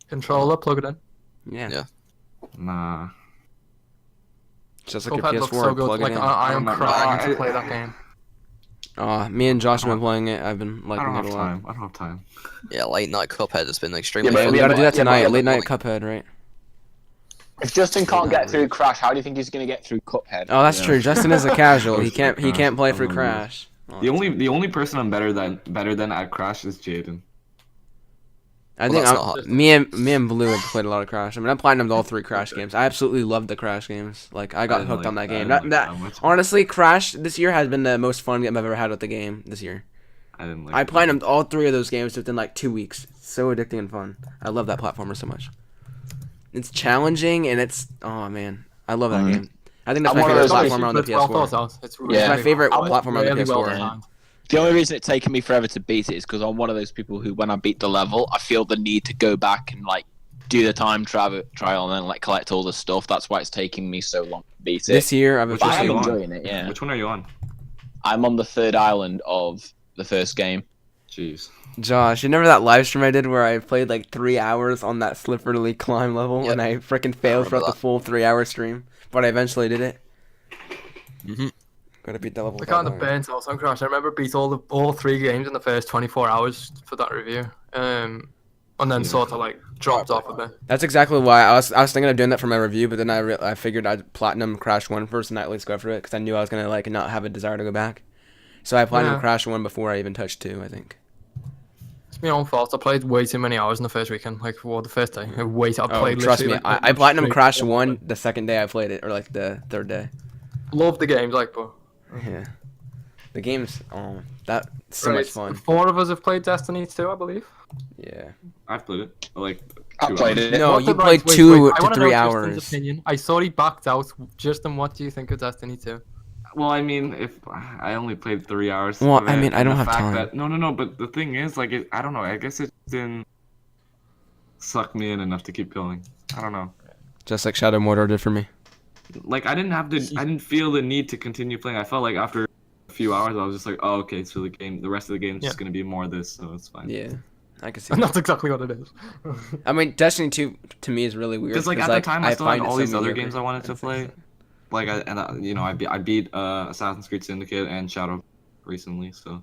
Controller, plug it in. Yeah. Yeah. Nah. Just like Cuphead your looks PS4. so good. Plug Like it in. I am I'm not- crying I- to play that game. Me and Josh have been playing it. I've been I liking don't it have a lot. time. I don't have time. Yeah, late night Cuphead has been extremely Yeah, but fun. We Yeah, gotta do that yeah, tonight. but- Late night Cuphead, right? If Justin can't get through Crash, how do you think he's gonna get through Cuphead? Oh, that's Yeah. true. Justin is a casual. He Crash. can't play I through remember Crash. Oh, The only person I'm better than at Crash is Jaden. I Well, think that's not hard. me and Blue have played a lot of Crash. I mean, I platinumed all 3 Crash games. I absolutely love the Crash games. Like, I got didn't hooked like- on that I game. didn't That like that much. honestly, Crash this year has been the most fun game I've ever had with the game this year. I didn't like. I that. platinumed all 3 of those games within like 2 weeks. So addicting and fun. I love that platformer so much. It's challenging and oh man, I love that Mm. game. I think that's I'm my one of favorite those platformer on the It's well PS4. thought out. It's It's really, my favorite I'm platformer on the really well PS4. designed. The only reason it's taken me forever to beat it is because I'm one of those people who, when I beat the level, I feel the need to go back and like do the time trial and then like collect all the stuff. That's why it's taking me so long to beat it. This year, I've Which But one I are am you on? enjoying it. Yeah, Which one are you on? I'm on the 3rd island of the first game. Jeez. Josh, you remember that live stream I did where I played like 3 hours on that slippery climb level Yep. and I freaking failed remember throughout the that. full 3-hour stream, but I eventually did it. Mhm. Gotta beat that level. I without kind of dying. burnt out on Crash. I remember beat all 3 games in the first 24 hours for that review. And then Yeah. sort of like dropped off a bit. That's exactly why I was thinking of doing that for my review, but then I figured I'd platinum Crash 1 first and at least go for it because I knew I was gonna like not have a desire to go back. So I platinum Yeah. Crash 1 before I even touched 2, I think. It's my own fault. I played way too many hours in the first weekend. Like, well, the first day. I played Trust me, literally, like, I platinum straight Crash through. 1 the second day I played it, or like the 3rd day. Love the games, like, but Yeah. The game's that's so Right, much fun. 4 of us have played Destiny 2, I believe. Yeah. I've played it. Like. I 2 played hours. it. No, What you the- played wait, 2 I to wanna 3 know hours. Tristan's opinion. I saw he backed out. Justin, what do you think of Destiny 2? Well, I mean, if I only played 3 hours. Well, of I it, mean, I and don't the have fact time. That, no. But the thing is, like, I don't know. I guess it didn't suck me in enough to keep going. I don't know. Just like Shadow Mordor did for me. Like, I didn't feel the need to continue playing. I felt like after a few hours, I was just like, oh, okay, so the rest of the game is just gonna be more of this, so it's fine. Yeah. I can see And that. that's exactly what it is. I mean, Destiny 2 to me is really weird. Because like at the time, I still had find it all so these other mediocre. games I wanted to play. Like, I beat Assassin's Creed Syndicate and Shadow recently, so.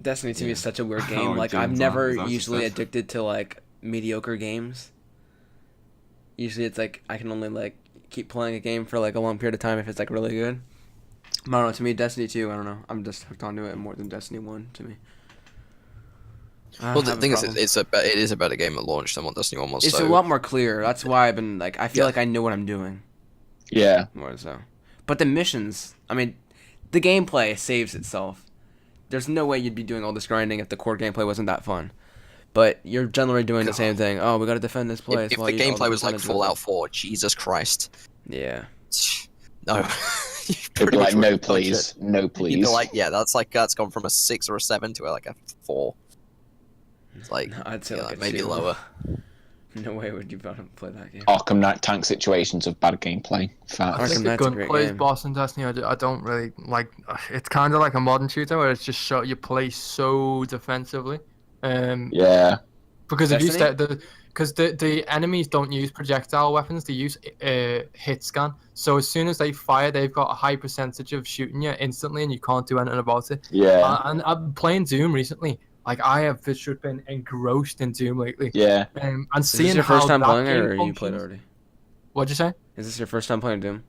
Destiny 2 Yeah. is such a weird Oh, game. Like, I'm Jaden's never on. Is that usually success? addicted to, like, mediocre games. Usually it's, like, I can only, like, keep playing a game for, like, a long period of time if it's, like, really good. I don't know, to me, Destiny 2, I don't know. I'm just hooked onto it more than Destiny 1 to me. I Well, the have a thing is, problem. it is a better game at launch than what Destiny 1 was. It's so a lot more clear. That's why I've been, like, I feel Yeah. like I know what I'm doing. Yeah. More so. But the missions, I mean, the gameplay saves itself. There's no way you'd be doing all this grinding if the core gameplay wasn't that fun. But you're generally doing the same thing. Oh, we gotta defend this place. if while the you do all gameplay was like percentages. Fallout 4, Jesus Christ. Yeah. No. You It'd pretty be like, much no, wouldn't touch please, no, it. You'd please. be like, yeah, that's gone from a 6 or a 7 to like a 4. It's like, I'd say yeah, like a maybe 2. lower. No way would you want to play that game. Arkham Knight tank situations of bad gameplay. Fact. I Arkham think the Knight's a great gunplay's game. boss in Destiny, I don't really like. It's kind of like a modern shooter where it's just you play so defensively. Yeah. Because if you Destiny? because the enemies don't use projectile weapons, they use hit scan. So as soon as they fire, they've got a high percentage of shooting you instantly, and you can't do anything about it. Yeah. And I'm playing Doom recently. Like I have just been engrossed in Doom lately. Yeah. And Is seeing this your first how time that playing game it, or you played functions- already? What'd you say? Is this your first time playing Doom?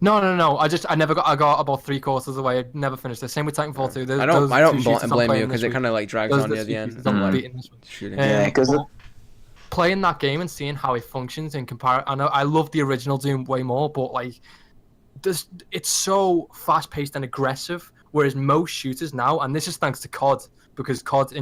No. I got about 3 quarters away. I never finished it. Same with Titanfall 2. I don't blame you because it kind of like drags on you at the end. I'm like, beating this one. shooting. Yeah, 'cause but playing that game and seeing how it functions in comparison, I know I love the original Doom way more, but like, it's so fast paced and aggressive. Whereas most shooters now, and this is thanks to COD, because COD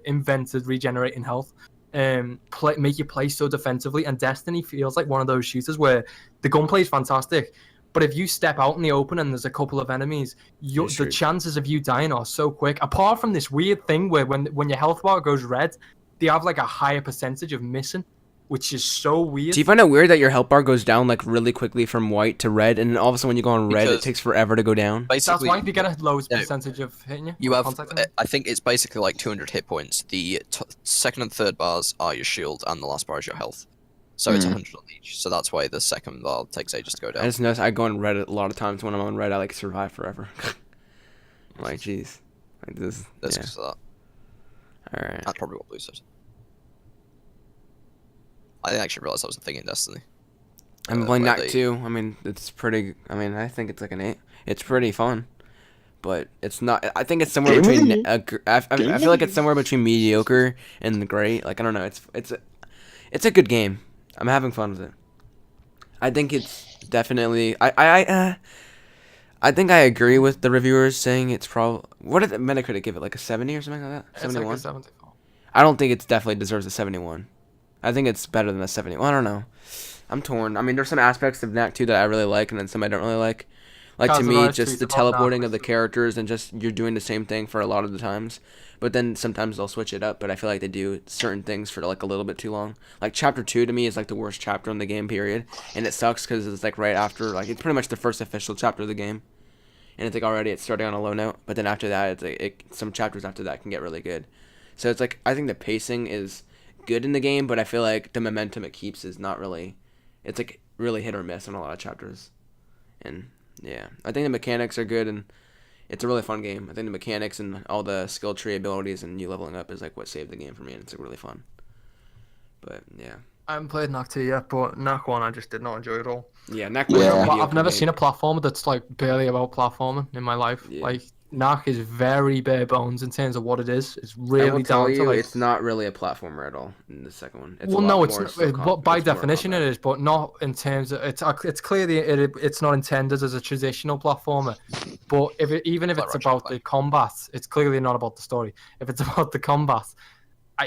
invented regenerating health, make you play so defensively. And Destiny feels like one of those shooters where the gunplay is fantastic, but if you step out in the open and there's a couple of enemies, the chances of you dying are so quick. Apart from this weird thing where when your health bar goes red, they have like a higher percentage of missing, which is so weird. Do you find it weird that your health bar goes down like really quickly from white to red, and then all of a sudden when you go on red, it Because- takes forever to go down? That's Basically, why you get a low no. percentage of hitting you. you have, contacting you. I think it's basically like 200 hit points. The second and third bars are your shield, and the last bar is your health. So it's 100 on each. So that's why the second bar takes ages to go I down. just noticed I go on red a lot of times. When I'm on red, I like survive forever. I'm like, jeez, like this. That's Yeah. because of that. All right. That's probably what Blue said. I didn't actually realize that was a thing in Destiny. I'm playing where that they- too. I mean, it's pretty. I mean, I think it's like an 8. It's pretty fun, but it's not. I think it's somewhere between. I feel like it's somewhere between mediocre and great. Like I don't know. It's a good game. I'm having fun with it. I think it's definitely. I think I agree with the reviewers saying it's probably. What did Metacritic give it? Like a 70 or something like that? 71. It's like a 74. I don't think it definitely deserves a 71. I think it's better than a 71. I don't know. I'm torn. I mean, there's some aspects of Knack 2 that I really like, and then some I don't really like. Like, to me, Kazurai's just tweet the about teleporting Knack of the was- characters and just you're doing the same thing for a lot of the times. But then sometimes they'll switch it up, but I feel like they do certain things for, like, a little bit too long. Like, Chapter 2 to me is, like, the worst chapter in the game, period. And it sucks because it's, like, right after, like, it's pretty much the first official chapter of the game. And it's, like, already it's starting on a low note. But then after that, it's, like, some chapters after that can get really good. So it's, like, I think the pacing is good in the game, but I feel like the momentum it keeps is not really, it's like really hit or miss in a lot of chapters. And yeah, I think the mechanics are good, and it's a really fun game. I think the mechanics and all the skill tree abilities and you leveling up is like what saved the game for me, and it's like really fun. But yeah, I haven't played Knack 2 yet, but Knack 1 I just did not enjoy at all. yeah, Knack Yeah. was a But mediocre I've never game. seen a platformer that's like barely about platforming in my life. Yeah. Like Knack is very bare bones in terms of what it is. It's I will really tell down you, to like. it's not really a platformer at all in the second one. It's Well, a lot no, it's more not, still but by it's more definition it combat. is, but not in terms of it's clearly it's not intended as a traditional platformer. But even if Like it's Ratchet about and the combat, it's clearly not about the story. If it's about the combat,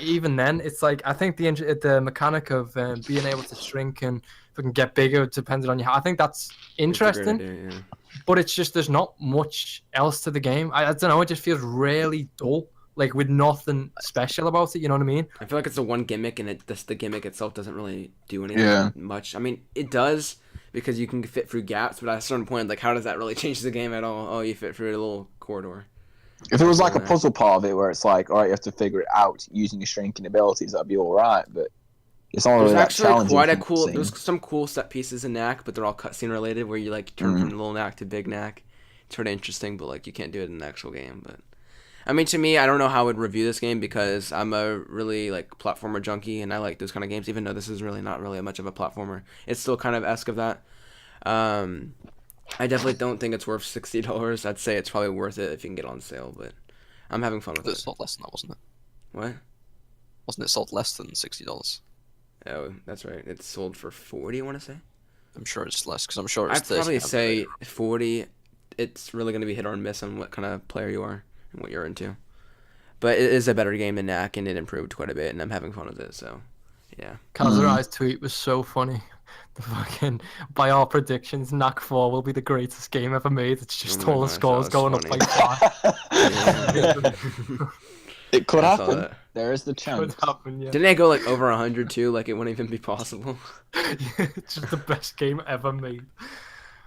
even then, it's like I think the mechanic of being able to shrink and fucking get bigger depending on you. I think that's It's a great interesting. idea, yeah. But it's just there's not much else to the game. I don't know. It just feels really dull, like with nothing special about it. You know what I mean? I feel like it's the one gimmick, and the gimmick itself doesn't really do anything Yeah. much. I mean, it does because you can fit through gaps, but at a certain point, like, how does that really change the game at all? Oh, you fit through a little corridor. If it was like a Yeah. puzzle part of it where it's like, all right, you have to figure it out using your shrinking abilities, that'd be all right. But it's not There's really that actually challenging. quite a from what cool. I've seen. There's some cool set pieces in Knack, but they're all cutscene related, where you like turn from little Knack to big Knack. It's sort of interesting, but like you can't do it in the actual game. But I mean, to me, I don't know how I would review this game because I'm a really like platformer junkie, and I like those kind of games. Even though this is really not really much of a platformer, it's still kind of esque of that. I definitely don't think it's worth $60. I'd say it's probably worth it if you can get it on sale, but I'm having fun with It it. sold less than that, wasn't it? What? Wasn't it sold less than $60? Oh, that's right. It's sold for 40. I want to say. I'm sure it's less because I'm sure it's I'd probably 30. say 40. It's really going to be hit or miss on what kind of player you are and what you're into. But it is a better game than Knack, and it improved quite a bit, and I'm having fun with it. So, yeah. Kazurai's tweet was so funny. The fucking by our predictions, Knack 4 will be the greatest game ever made. It's just Oh my all the gosh, scores that was going up funny. like five. It could I saw happen. that. There is the Could chance. happen, yeah. Didn't it go like over 100 too? Like it wouldn't even be possible. It's just the best game ever made.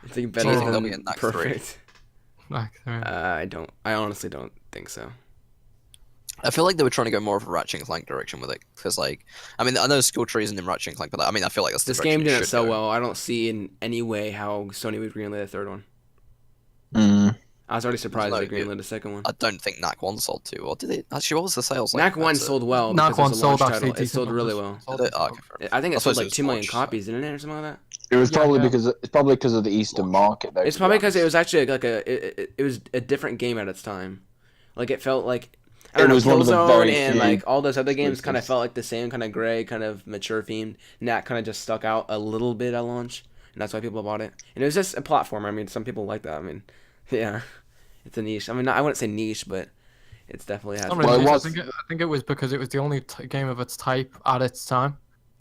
It's like Do better you think there'll be than a Knack 3? perfect. Knack 3. I honestly don't think so. I feel like they were trying to go more of a Ratchet and Clank direction with it because, like, I mean, I know skill trees in Ratchet and Clank, but I mean, I feel like that's the This game direction it didn't should sell go. well. I don't see in any way how Sony would greenlight a third one. Mm. I was already surprised No, they greenlit a second one. I don't think Knack 1 sold too well. Did it? Actually, what was the sales like? Knack 1 compared to- sold well Knack because 1 it's a launch sold actually title. It sold decent really numbers. well. Did it? Oh, okay, fair enough. I think I it sold suppose like it's 2 million launched, so- copies, didn't it, or something like that? It was Yeah, probably yeah. because of the Eastern market. Though, It's to be probably because it honest. was actually like it was a different game at its time. Like it felt like I It don't know, was one of the Killzone very and few like all those other games kind of exclusives. felt like the same kind of gray, kind of mature themed. Knack kind of just stuck out a little bit at launch, and that's why people bought it. And it was just a platform. I mean, some people like that. I mean, yeah, it's a niche. I mean, I wouldn't say niche, but it's definitely has. Not Well, really, it I was- think it was because it was the only game of its type at its time.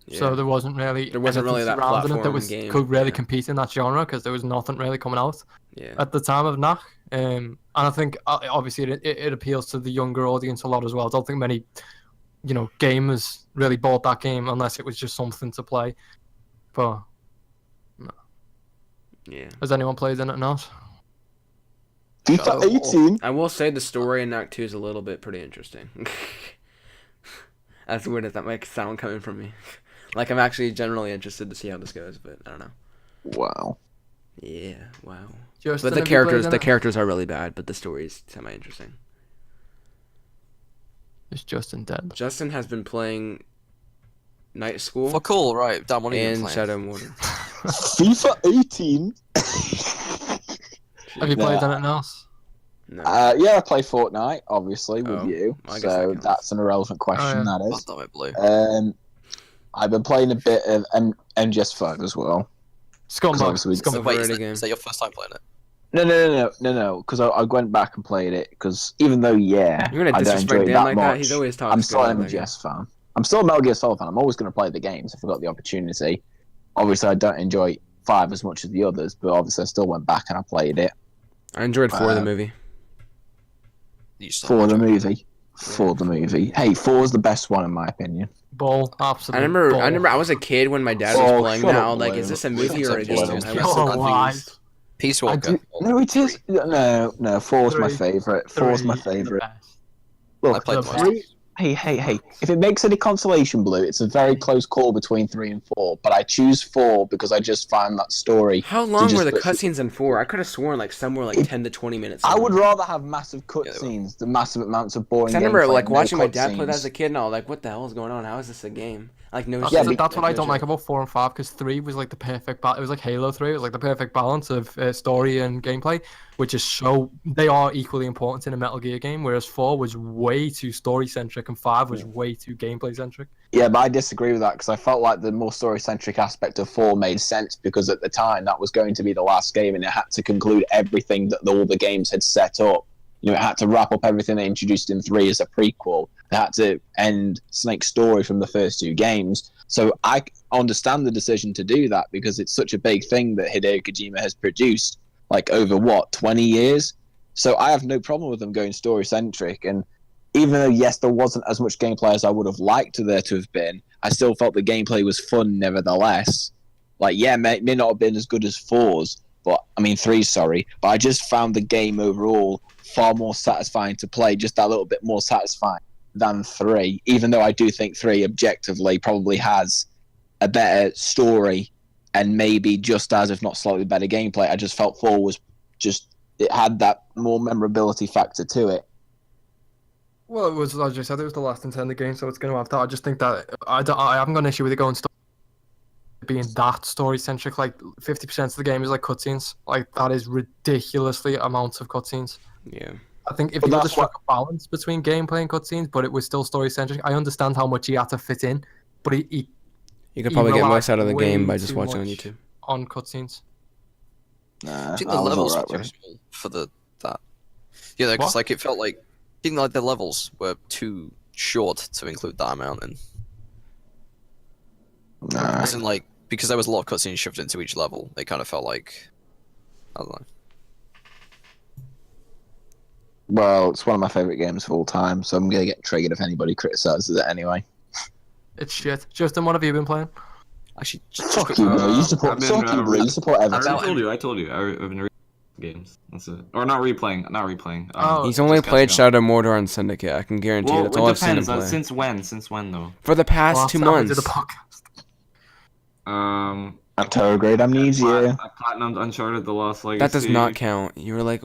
Yeah. So there wasn't really There wasn't really anything that surrounding it platform that was game, could really yeah. compete in that genre because there was nothing really coming out Yeah. at the time of Knack. And I think obviously it appeals to the younger audience a lot as well. I don't think many, gamers really bought that game unless it was just something to play. But Yeah. has anyone played in it or not? FIFA 18. I will say the story in Knack 2 is a little bit pretty interesting. As weird as that might sound coming from me. Like, I'm actually generally interested to see how this goes, but I don't know. Wow. Yeah, wow. Justin, But the have you played characters, in the it? characters are really bad, but the story is semi-interesting. Is Justin dead? Justin has been playing Night School For cool, right? Dan, what are you and playing? Shadow and Water. FIFA 18. Have you played anything else? No. Yeah, I play Fortnite, obviously, with Oh, you. I guess that So counts. that's an irrelevant question, yeah. that God is. damn it, Blue. I've been playing a bit of MGS5 as well. Scumbag. obviously we- Scumbag. Wait, Overrated game. is that your first time playing it? No. Because I went back and played it. Because even though, yeah, You're gonna I don't enjoy disrespect it Dan that like much, that? He's always talks I'm good still an about that game. MGS fan. I'm still a Metal Gear Solid fan. I'm always going to play the games if I got the opportunity. Obviously, I don't enjoy 5 as much as the others, but obviously, I still went back and I played it. I enjoyed 4 the movie. You still For the enjoy it. movie. For the movie. Hey, 4 is the best one in my opinion. Ball. Absolutely. I remember I was a kid when my dad was Oh, playing shut that. up, I was like, Blue. is this a Blue movie or a thinks game? it's I Blue. was so You're confused. lies. Peace I Walker. do- No, it is. No, 4 is my 3. favourite. 4 is my 3 the favourite. best. I Look, played the most. three- Hey. If it makes any consolation, Blue, it's a very close call between 3 and 4. But I choose 4 because I just find that story. How long just were the literally- cutscenes in 4? I could have sworn like somewhere like 10 to 20 minutes. I would long. rather have massive Yeah, they were. cutscenes than massive amounts of boring. 'Cause I remember gameplay like and no watching my dad play that cutscenes. as a kid, and I was like, "What the hell is going on? How is this a game?" Like no, That's, shit, Yeah, that's what I no don't like shit. about 4 and 5, because 3 was like the perfect it was like Halo 3. It was like the perfect balance of story and gameplay, which is so they are equally important in a Metal Gear game. Whereas 4 was way too story centric and 5 was way too gameplay centric. Yeah, but I disagree with that because I felt like the more story-centric aspect of 4 made sense because at the time that was going to be the last game and it had to conclude everything that all the games had set up. You know, it had to wrap up everything they introduced in 3 as a prequel. It had to end Snake's story from the first 2 games. So I understand the decision to do that because it's such a big thing that Hideo Kojima has produced, like over 20 years. So I have no problem with them going story-centric. And even though, yes, there wasn't as much gameplay as I would have liked there to have been, I still felt the gameplay was fun nevertheless. Like, yeah, may not have been as good as 4's, but I mean 3's, sorry. But I just found the game overall far more satisfying to play, just that little bit more satisfying than 3, even though I do think 3 objectively probably has a better story and maybe just as, if not slightly better gameplay. I just felt 4 was just, it had that more memorability factor to it. Well, it was, as you said, it was the last intended game, so it's going to have that. I just think that I haven't got an issue with it going being that story centric. Like 50% of the game is like cutscenes. Like that is ridiculously amounts of cutscenes. Yeah. I think if But you would have that's struck a balance between gameplay and cutscenes, but it was still story centric, I understand how much he had to fit in, but he You could probably get relied most out of the game way by just too watching on much YouTube. on cutscenes. Nah, I think that the was levels alright were with too it. small for that. Yeah, because What? like it felt like, I think like the levels were too short to include that amount in. Nah. As in like, because there was a lot of cutscenes shoved into each level, it kind of felt like, I don't know. Well, it's one of my favourite games of all time, so I'm going to get triggered if anybody criticises it anyway. It's shit. Justin, what have you been playing? Actually, Fuck you, bro. You support, I've been, fuck you, bro. You support I Everton. already told you. I've been replaying games. That's it. Or not replaying. Oh, He's only just played catching up. Shadow Mordor and Syndicate. I can guarantee Well, that's it all I've seen him depends. play. Since when? Since when though? For the past last 2 time we did months. the podcast. Retrograde amnesia. I platinumed Uncharted: The Lost Legacy. That does not count. You were like,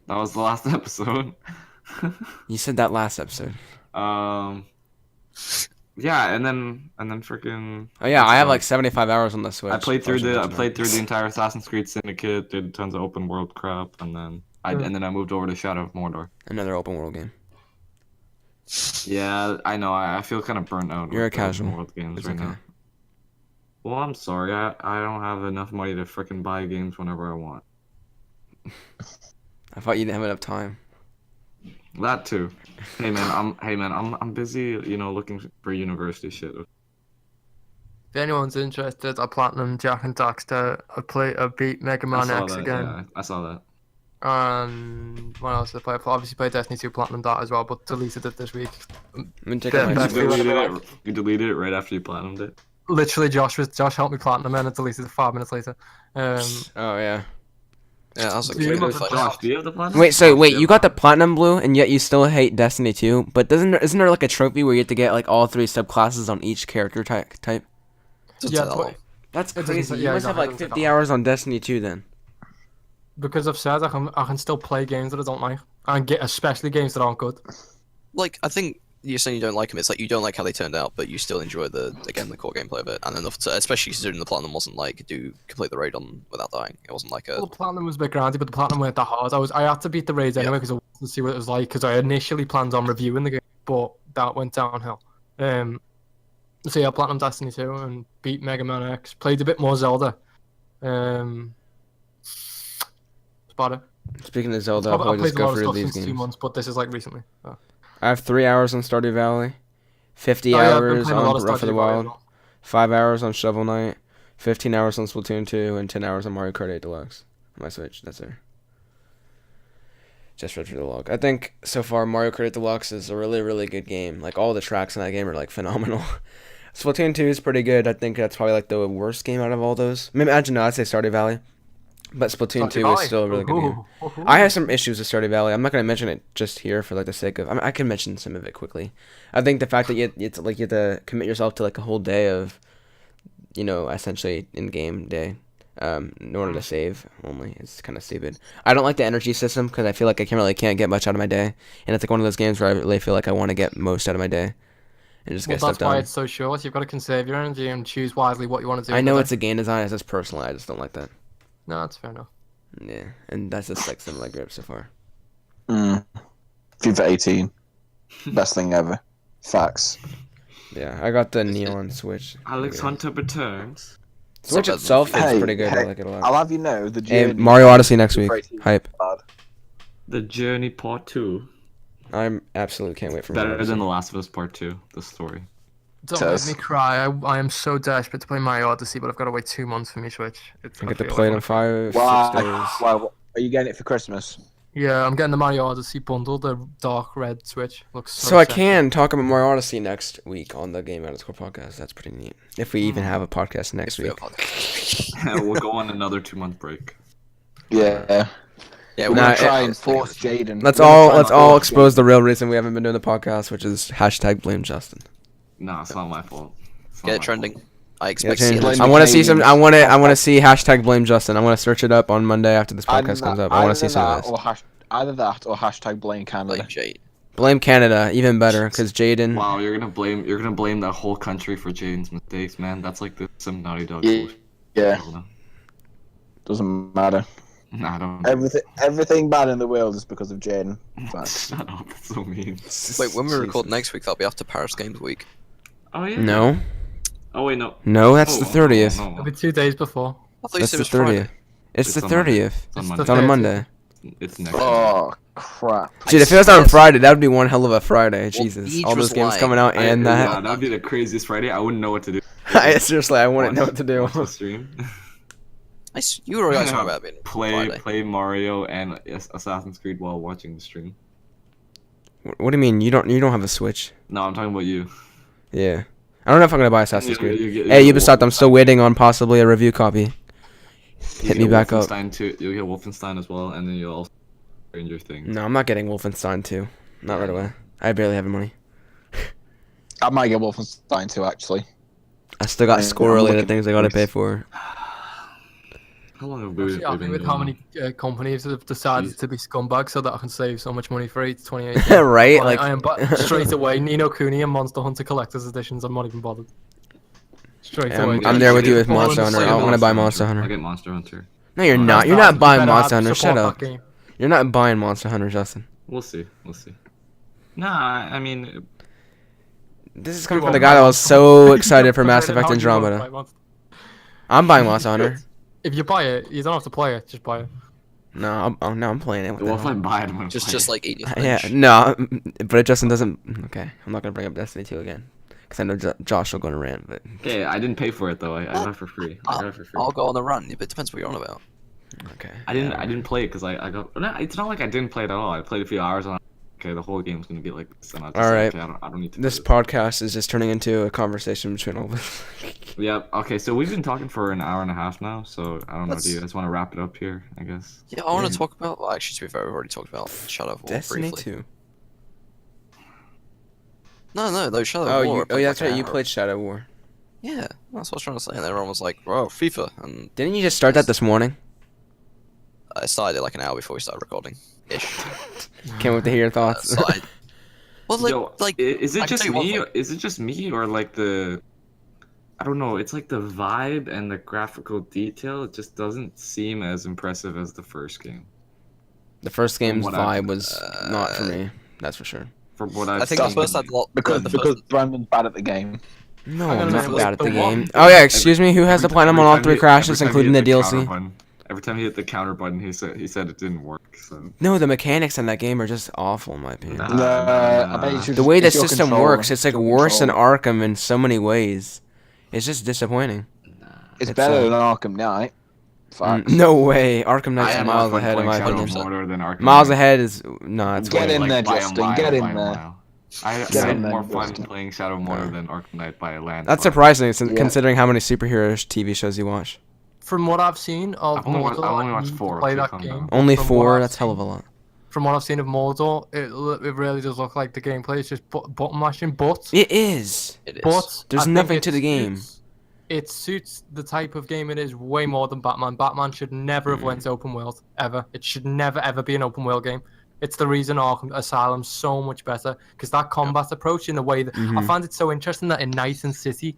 That was the last episode. you said that last episode. Yeah, and then freaking. Oh yeah, I have like 75 hours on the Switch. I played through That was the entire Assassin's Creed Syndicate, did tons of open world crap, and then I moved over to Shadow of Mordor. another open world game. Yeah, I know. I feel kind of burnt out. You're with a the open casual. world games It's right okay. now. Well, I'm sorry. I don't have enough money to freaking buy games whenever I want. I thought you didn't have enough time. That too. Hey man, I'm busy. You know, looking for university shit. If anyone's interested, I platinum Jack and Daxter. I beat Mega I Man saw X that. again. Yeah, I saw that. And what else did I play? I obviously played Destiny 2 Platinum that as well, but deleted it this week. Let me check Yeah, out my that's You Switch. the- deleted it right after you platinumed it. Literally, Josh helped me platinum and I deleted it 5 minutes later. Oh yeah. Yeah, that was Do you like, remember- Josh, do you have the platinum? Wait, so Josh, wait, do you have got the platinum blue, and yet you still hate Destiny 2? But isn't there like a trophy where you have to get like all 3 subclasses on each character type? Yeah, that long. That's It doesn't crazy. say- You yeah, must have exactly, like it doesn't say 50 that. hours on Destiny 2 then. because I've said I can still play games that I don't like, and get especially games that aren't good. Like, I think you're saying you don't like them. It's like you don't like how they turned out, but you still enjoy the core gameplay of it, and enough to, especially considering the platinum wasn't like do complete the raid on without dying. It wasn't like a. Well, the platinum was a bit grindy, but the platinum weren't that hard. I had to beat the raids anyway because I wanted to see what it was like. Because I initially planned on reviewing the game, but that went downhill. So yeah, platinum Destiny 2 and beat Mega Man X. Played a bit more Zelda. That's about it. Speaking of Zelda, I'll probably I've just played a go lot of through stuff these since games. 2 months, but this is like recently. So. I have 3 hours on Stardew Valley, 50 Oh, yeah, I've been hours playing a lot on of Breath of the Stardew Valley as Wild, well. 5 hours on Shovel Knight, 15 hours on Splatoon 2, and 10 hours on Mario Kart 8 Deluxe on my Switch. That's it. Just read through the log. I think so far Mario Kart 8 Deluxe is a really, really good game. Like all the tracks in that game are like phenomenal. Splatoon 2 is pretty good. I think that's probably like the worst game out of all those. Maybe I'd say Stardew Valley. But Splatoon 2 is still a really good game. I have some issues with Stardew Valley. I'm not going to mention it just here for like the sake of. I can mention some of it quickly. I think the fact that you have to commit yourself to like a whole day of, essentially in-game day, in order to save only is kind of stupid. I don't like the energy system because I feel like I can't get much out of my day, and it's like one of those games where I really feel like I want to get most out of my day, and just get stuff That's why done. it's so short. You've got to conserve your energy and choose wisely what you want to do. I in the know day. it's a game design. It's just personally, I just don't like that. No, that's fair enough. Yeah, and that's just like some of my grips so far. FIFA 18, best thing ever. Facts. Yeah, I got the Neon Switch. Alex Yeah. Hunter returns. Switch Not bad itself enough. is pretty good. I like it a lot. I'll have you know the Hey, journey. Mario Odyssey next week. FIFA 18 is Hype. bad. The Journey Part 2. I'm absolutely can't wait for Mario Better than Odyssey. The Last of Us Part 2, the story. Don't Tess. make me cry. I am so desperate to play Mario Odyssey, but I've got to wait 2 months for me Switch. I get to play it in 5, 6 Why? days. Why? Are you getting it for Christmas? Yeah, I'm getting the Mario Odyssey bundle, the dark red Switch. Looks so So I sick. can talk about Mario Odyssey next week on the Game _Score podcast. That's pretty neat. If we even have a podcast next If we week. have We'll go on another 2-month break. Yeah. Yeah, We're we're Nah, gonna it- try and force Jaden. Let's We're gonna all try let's and all force expose the real reason we haven't been doing the podcast, which is hashtag blame Justin. No, it's not my fault. It's not Get my it trending. fault. I Yeah, expect change- blame CNS. I the want to see some. Canadians. I want to see hashtag blame Justin. I want to search it up on Monday after this podcast comes up. I want to see some of this. Either that or hashtag blame Blame Canada. Jade. Blame Canada, even better, because Jaden. Wow, you're gonna blame the whole country for Jaden's mistakes, man. That's like some Naughty Dog Yeah. bullshit. Yeah, I don't know. doesn't matter. Nah, I don't. Everything bad in the world is because of Jaden. Facts. Shut up, that's so mean. Wait, when we record Jesus. next week, that'll be after Paris Games Week. Oh yeah. No, Oh wait, no. no, that's the Oh, 30th. no, It'll be 2 days before. I thought you That's said the it was Friday. 30th. It's the It's on Monday. 30th. It's on It's Monday. It's on a 30th. Monday. It's next. Oh crap! Dude, if it was on a Friday, that would be one hell of a Friday. Jesus, Deej all those was games lying. coming out and Yeah, that. that would be the craziest Friday. I wouldn't know what to do. Seriously, I wouldn't know what to do. Watch the stream. You were guys talking about being Friday. play Mario and Assassin's Creed while watching the stream. What do you mean? You don't have a Switch? No, I'm talking about you. Yeah. I don't know if I'm gonna buy Assassin's You- Creed. you get- Hey, you get Ubisoft, I'm still waiting on possibly a review copy. You Hit me get back up. Wolfenstein too. You'll get Wolfenstein as well, and then you'll also Stranger Things. No, I'm not getting Wolfenstein 2. Not right away. I barely have the money. I might get Wolfenstein 2 actually. I still got I'm score-related looking things I gotta pay for. How long have I'm we actually happy been with doing how many companies have decided Jeez. to be scumbags so that I can save so much money for 2018. Right? Like, Like, I am straight away Nino Kuni and Monster Hunter Collector's Editions. I'm not even bothered. Straight away. I'm there with you with All Monster in the Hunter. same I want to buy Monster I'll Hunter. get Monster Hunter. No, you're No, not. That's You're not- not you buying better Monster Hunter. support Shut up. that game. You're not buying Monster Hunter, Justin. We'll see. We'll see. Nah, I mean, This is coming You from the won't guy buy that was Monster so Hunter. excited for Mass How Effect you won't Andromeda. buy Monster- I'm buying Monster Hunter. If you buy it, you don't have to play it. Just buy it. No, I'm playing it. What the well, if I hell? buy it, I'm gonna play Just it. like eating your Yeah, lunch. no, but Justin doesn't. Okay, I'm not gonna bring up Destiny 2 again, because I know Josh will go to rant. But Okay, I didn't pay for it though. I got it for free. I got it for free. I'll go on the run. But it depends what you're on about. okay, I didn't play it because I got. No, it's not like I didn't play it at all. I played a few hours on. Okay, the whole game's gonna be like this. And I was just All like, right. okay, I don't need to. This play podcast is just turning into a conversation between all of us. Yeah. Okay, so we've been talking for an hour and a half now. So I don't know. Do you Let's- guys want to wrap it up here? I guess. Yeah, I want Yeah. to talk about. Well, actually, to be fair, we've already talked about Shadow of War Destiny briefly. 2. No, Shadow Oh, of War. I yeah, that's like right. an You hour. played Shadow War. Yeah, that's what I was trying to say. And everyone was like, "Whoa, FIFA!" And Didn't you just start that this morning? I started it like an hour before we started recording. Ish. Can't wait to hear your thoughts. So Well, like, Yo, like is I it can just tell you one me? thing. Is it just me, or like I don't know. It's like the vibe and the graphical detail. It just doesn't seem as impressive as the first game. The first game's what I've- vibe was not for me. That's for sure. From what I've I think the seen. first had a lot. Because the because first, Brandon's bad at the game. No, I'm I'm gonna not say, bad like, at the the game. one- Oh yeah, excuse me. Who has the Every platinum time- on all every 3 time he- crashes, every time he including the hit counter DLC? button- Every time he hit the counter button, he said it didn't work. So. No, the mechanics in that game are just awful, in my opinion. Nah. I bet it's The way the it's your system controller. works, it's like your worse than controller. Arkham in so many ways. It's just disappointing. It's It's, better uh, than Arkham Knight. Facts. No way. Arkham I Knight's had miles more fun ahead, in playing my Shadow of opinion. Mordor than Arkham Miles Knight. ahead is it's Get way in like, there, by a Justin, mile, get in by a there. mile. I Get had in there, more fun Justin. playing Shadow of Mordor Yeah. than Arkham Knight by a landslide. That's surprising, Yeah. considering how many superhero TV shows you watch. From what I've seen of I've only watched- Mordor, I've only I watched need to 4, play so that calm game. down. Only From what 4. I've That's hell seen- of a lot. From what I've seen of Mordor, it really does look like the gameplay is just button mashing. But It is. it is. I There's think nothing it to the game. It suits the type of game it is way more than Batman. Batman should never have went open world ever. It should never ever be an open world game. It's the reason Arkham Asylum's so much better because that combat approach in the way that I Mhm. find it so interesting that in Night and City,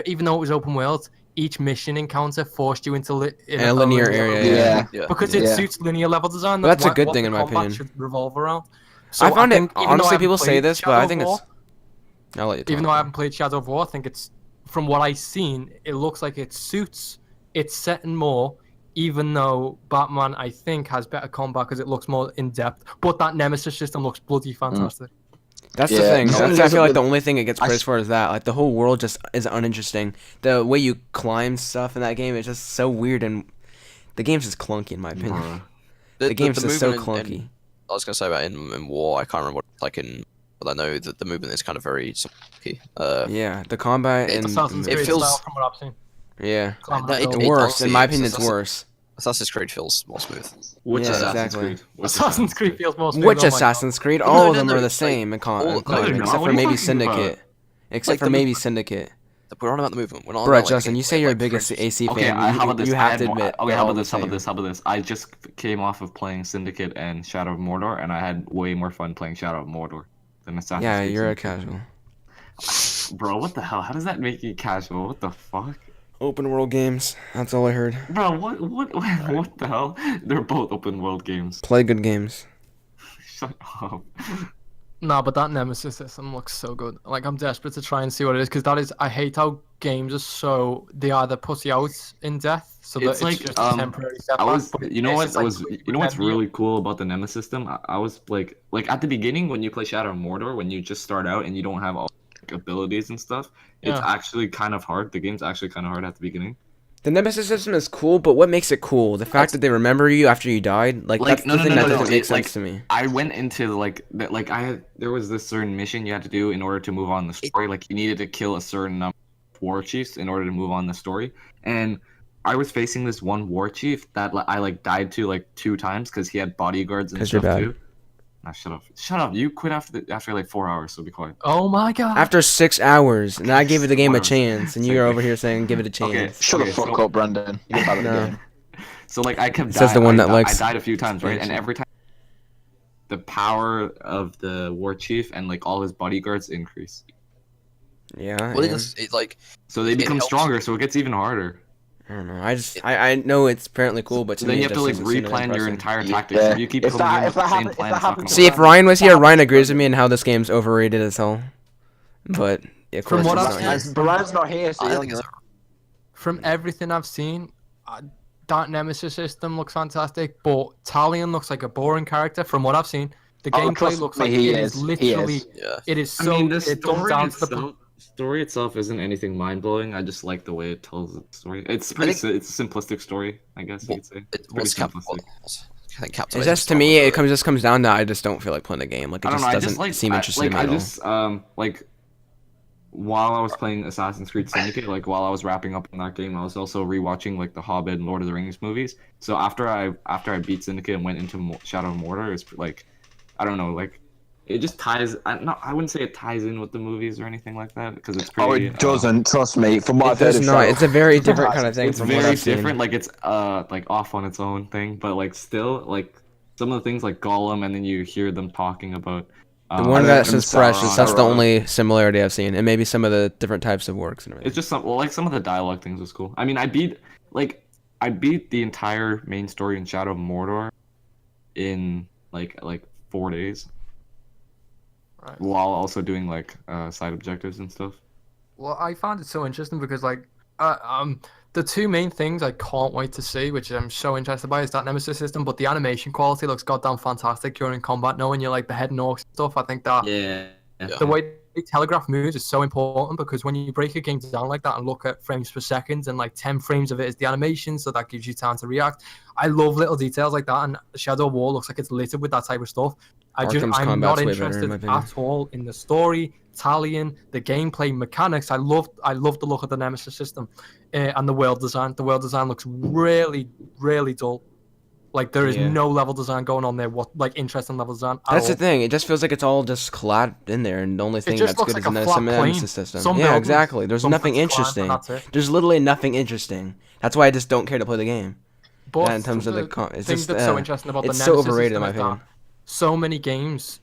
even though it was open world, each mission encounter forced you into in A linear area, Yeah. Yeah. because it Yeah. suits linear level design. Well, that's a good what thing the in my combat opinion. should revolve around. I found it think, even though honestly. haven't People say played this, but Shadow I of think War, it's. I'll let you talk. even though I haven't played Shadow of War, I think it's from what I've seen, it looks like it suits its setting more. Even though Batman, I think, has better combat because it looks more in depth, but that Nemesis system looks bloody fantastic. That's the Yeah. thing. No, That's, it I is feel a like bit- the only thing it gets I praised s- for is that. Like the whole world just is uninteresting. The way you climb stuff in that game is just so weird, and the game's just clunky in my opinion. Bruh. The game's just so movement clunky. I was gonna say about in War. I can't remember what it's like in, but I know that the movement is kind of very clunky. Yeah, the combat and Assassin's it Creed feels- style from what I've seen. yeah, Climate it- build. it- worse. honestly, In my it's opinion, it's Assassin's- worse. Assassin's Creed feels more smooth. Which Yeah, Assassin's exactly. Creed? Which Assassin's Creed feels more smooth. Which oh my God. Assassin's Creed? No, All no, of them no, are the like, same in all- no, climate, they're not. except What for are you maybe talking Syndicate. about? Except Like for the maybe movement. Syndicate. We're on about the movement. We're not Bro, about, like, Justin, any you say gameplay, you're a like, big French- AC Okay, fan. how about this? You I have had to more- admit. Okay, they're how all about the this? How about same. this? How about this? I just came off of playing Syndicate and Shadow of Mordor, and I had way more fun playing Shadow of Mordor than Assassin's Yeah, Creed. you're a Syndicate. casual. Bro, what the hell? How does that make you casual? What the fuck? Open world games. That's all I heard. Bro, what the hell? They're both open world games. Play good games. Shut up. No, but that Nemesis system looks so good. Like I'm desperate to try and see what it is because that is. I hate how games are so they either put you out in death, so that It's it's like, just a temporary setback. I was, but you know it's what just, like, was, quick you know what's remember you. really cool about the Nemesis system? I was like at the beginning when you play Shadow of Mordor, when you just start out and you don't have all like, abilities and stuff, it's Yeah. actually kind of hard. The game's actually kind of hard at the beginning. The Nemesis system is cool, but what makes it cool? The fact that they remember you after you died? Like, Like, that's no, the no, thing no, that no, doesn't no, make it, like, sense to me. I went into like that, like there was this certain mission you had to do in order to move on the story. Like you needed to kill a certain number of war chiefs in order to move on the story. And I was facing this one war chief that I like died to like 2 times because he had bodyguards and 'Cause you're stuff bad. too. Nah, shut up! Shut up! You quit after like 4 hours, so be quiet. Oh my God. After 6 hours, and I gave the game a Whatever. chance, and you're over here saying give it a Okay. chance. Shut Okay, the fuck so- up, Brandon. You're bad at the No. game. So like I kept Says the one that I likes died a few times, right? And expansion. every time the power of the war chief and like all his bodyguards increase. Yeah. Well, it and- is. It like So they It become helps. stronger, so it gets even harder. I don't know. I know it's apparently cool, but to So me then you it have to like just doesn't seem replan your impressive. entire Yeah. tactics. If you keep If coming that- in if with that the same happen- if plan, that it's not happens gonna See, work. if Ryan was here, Ryan agrees with me in how this game's overrated as hell. But of From course what he's I've not seen- here. As Brian's not here, so I you'll think it's From everything I've seen, that Nemesis system looks fantastic, but Talion looks like a boring character. From what I've seen, the Oh, gameplay trust looks me, like he it is. is He literally. is. yeah. It is I so. mean, the it dumbed story down to the. itself isn't anything mind blowing. I just like the way it tells the story. It's pretty. It's a simplistic story, I guess you could say. It, Pretty what's cap- simplistic. I think It's captivating just to stuff me, with it just comes down to I just don't feel like playing the game. Like it I don't just know. I doesn't just like seem interesting I at all. just like while I was playing Assassin's Creed Syndicate, like while I was wrapping up in that game, I was also rewatching like the Hobbit and Lord of the Rings movies. So after I beat Syndicate and went into Shadow of Mordor, it's like I don't know, like it just ties. I wouldn't say it ties in with the movies or anything like that because it's pretty. Oh, it doesn't. Trust me. From what It I've heard does of not. Shadow- It's a very different kind of thing It's from what very I've seen. different. Like it's like off on its own thing, but like still like some of the things like Gollum, and then you hear them talking about The one guy that says and precious, that's the Sauron. only similarity I've seen, and maybe some of the different types of works and everything. It's just some of the dialogue things was cool. I mean, I beat the entire main story in Shadow of Mordor in like 4 days, Right. while also doing like side objectives and stuff. Well, I found it so interesting because like the two main things I can't wait to see, which I'm so interested by, is that Nemesis system. But the animation quality looks goddamn fantastic during combat. Knowing you're like the head orcs and stuff, I think that the way they telegraph moves is so important because when you break a game down like that and look at frames per second and like 10 frames of it is the animation, so that gives you time to react. I love little details like that, and Shadow of War looks like it's littered with that type of stuff. I'm combat's not way better, in my interested opinion. at all in the story, tallying, the gameplay mechanics. I love the look of the Nemesis system, and the world design. The world design looks really, really dull. Like there is Yeah. no level design going on there. What like interesting level design? At That's all. the thing. It just feels like it's all just collabed in there, and the only thing just that's looks good like is a the flat plane. Nemesis system. Some Yeah, buildings, exactly. There's some nothing things climb, and interesting. that's it. There's literally nothing interesting. That's why I just don't care to play the game. But Yeah, in terms of the it's thing just that's so interesting about the it's Nemesis so overrated in system my is that opinion. so many games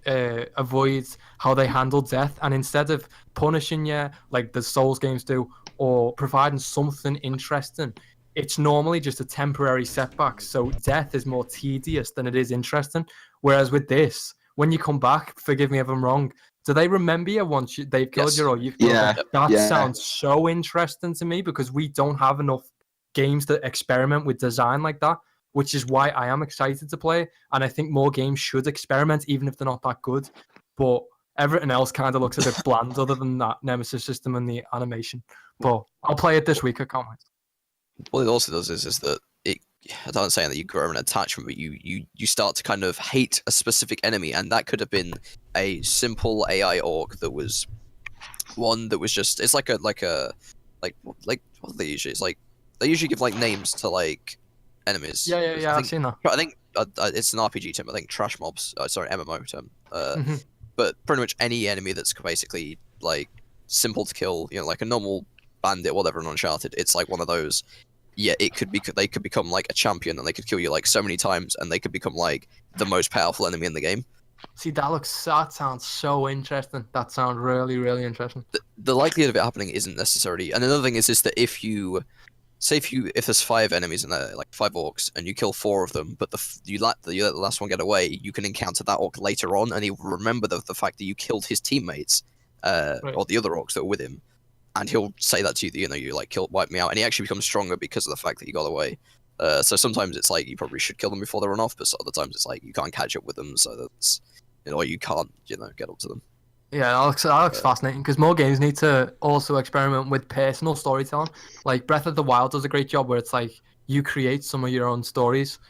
avoid how they handle death, and instead of punishing you like the Souls games do or providing something interesting, it's normally just a temporary setback. So death is more tedious than it is interesting. Whereas with this, when you come back, forgive me if I'm wrong, do they remember you once they've killed Yes. you or you've killed Yeah, them? That yeah. sounds so interesting to me because we don't have enough games that experiment with design like that, which is why I am excited to play. And I think more games should experiment, even if they're not that good. But everything else kind of looks a bit bland other than that Nemesis system and the animation. But I'll play it this week, I can't wait. What it also does is that it. I don't say that you grow an attachment, but you start to kind of hate a specific enemy, and that could have been a simple AI orc that was one that was just. It's like what do they usually? It's like they usually give like names to like enemies. Yeah, I've seen that. I think it's an RPG term. I think trash mobs. Sorry, MMO term. Mhm. But pretty much any enemy that's basically like simple to kill, like a normal bandit, whatever, in Uncharted. It's like one of those. Yeah, they could become like a champion, and they could kill you like so many times, and they could become like the most powerful enemy in the game. See, that sounds so interesting. That sounds really, really interesting. The likelihood of it happening isn't necessarily. And another thing is that if there's 5 enemies in there, like 5 orcs, and you kill 4 of them, but you let the last one get away, you can encounter that orc later on, and he will remember the fact that you killed his teammates, or the other orcs that were with him, and he'll say that to you. You like wiped me out, and he actually becomes stronger because of the fact that you got away. So sometimes it's like you probably should kill them before they run off, but other times it's like you can't catch up with them, so that's or you can't get up to them. Yeah, that looks fascinating because more games need to also experiment with personal storytelling. Like Breath of the Wild does a great job where it's like you create some of your own stories.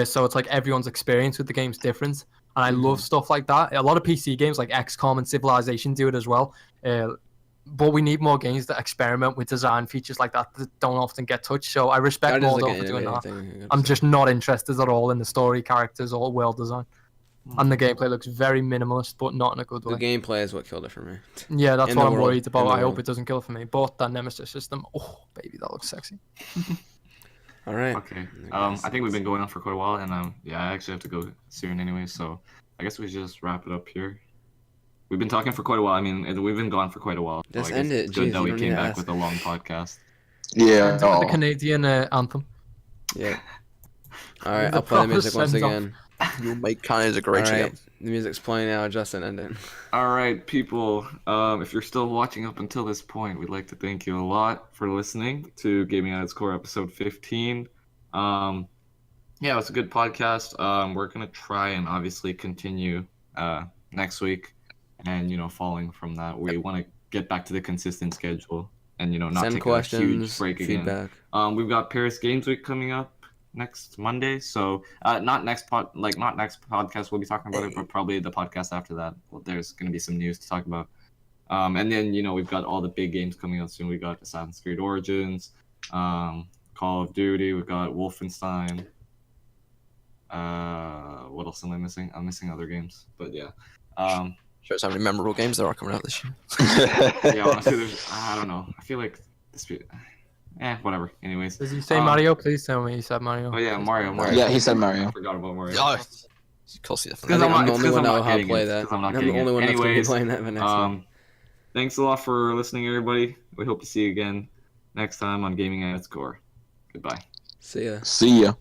So it's like everyone's experience with the game's different. And I love stuff like that. A lot of PC games like XCOM and Civilization do it as well. But we need more games that experiment with design features like that don't often get touched. So I respect Mordo for doing that. I'm just not interested at all in the story, characters, or world design. And the gameplay looks very minimalist, but not in a good way. The gameplay is what killed it for me. Yeah, that's In what the I'm world. worried about. In the I hope world. it doesn't kill it for me. But that Nemesis system, oh baby, that looks sexy. All right. Okay. I think we've been going on for quite a while, and I actually have to go soon anyway, so I guess we should just wrap it up here. We've been talking for quite a while. I mean, we've been gone for quite a while. Just I guess end it. it's good Jeez, that you we don't came need to back ask. with a long podcast. Yeah. And the Canadian anthem. Yeah. All right, The I'll play the proper music once send-off. again. You'll make Canada All great right, again. the music's playing now. Justin, end it. All right, people. If you're still watching up until this point, we'd like to thank you a lot for listening to Gaming at its Core episode 15. Yeah, it was a good podcast. We're gonna try and obviously continue next week, and following from that, we want to get back to the consistent schedule and not Send take a questions, huge break again. feedback. We've got Paris Games Week coming up next Monday, so not next podcast we'll be talking about it, but probably the podcast after that. Well, there's gonna be some news to talk about. And then we've got all the big games coming out soon. We got Assassin's Creed Origins, Call of Duty. We've got Wolfenstein. What else am I missing? I'm missing other games, but yeah. Shows how many memorable games there are coming out this year. Yeah, honestly, I don't know. I feel like this. Whatever. Anyways. Does he say Mario? Please tell me he said Mario. Oh yeah, Mario. Yeah, he said Mario. I forgot about Mario. Oh, Of course, you I definitely. think I'm I'm the not- only it's 'cause one I'm know not how to getting play it. It's that. 'cause I'm not I'm the getting only it. one that's going to be Anyways, playing that for next month. Thanks a lot for listening, everybody. We hope to see you again next time on Gaming at its Core. Goodbye. See ya. See ya.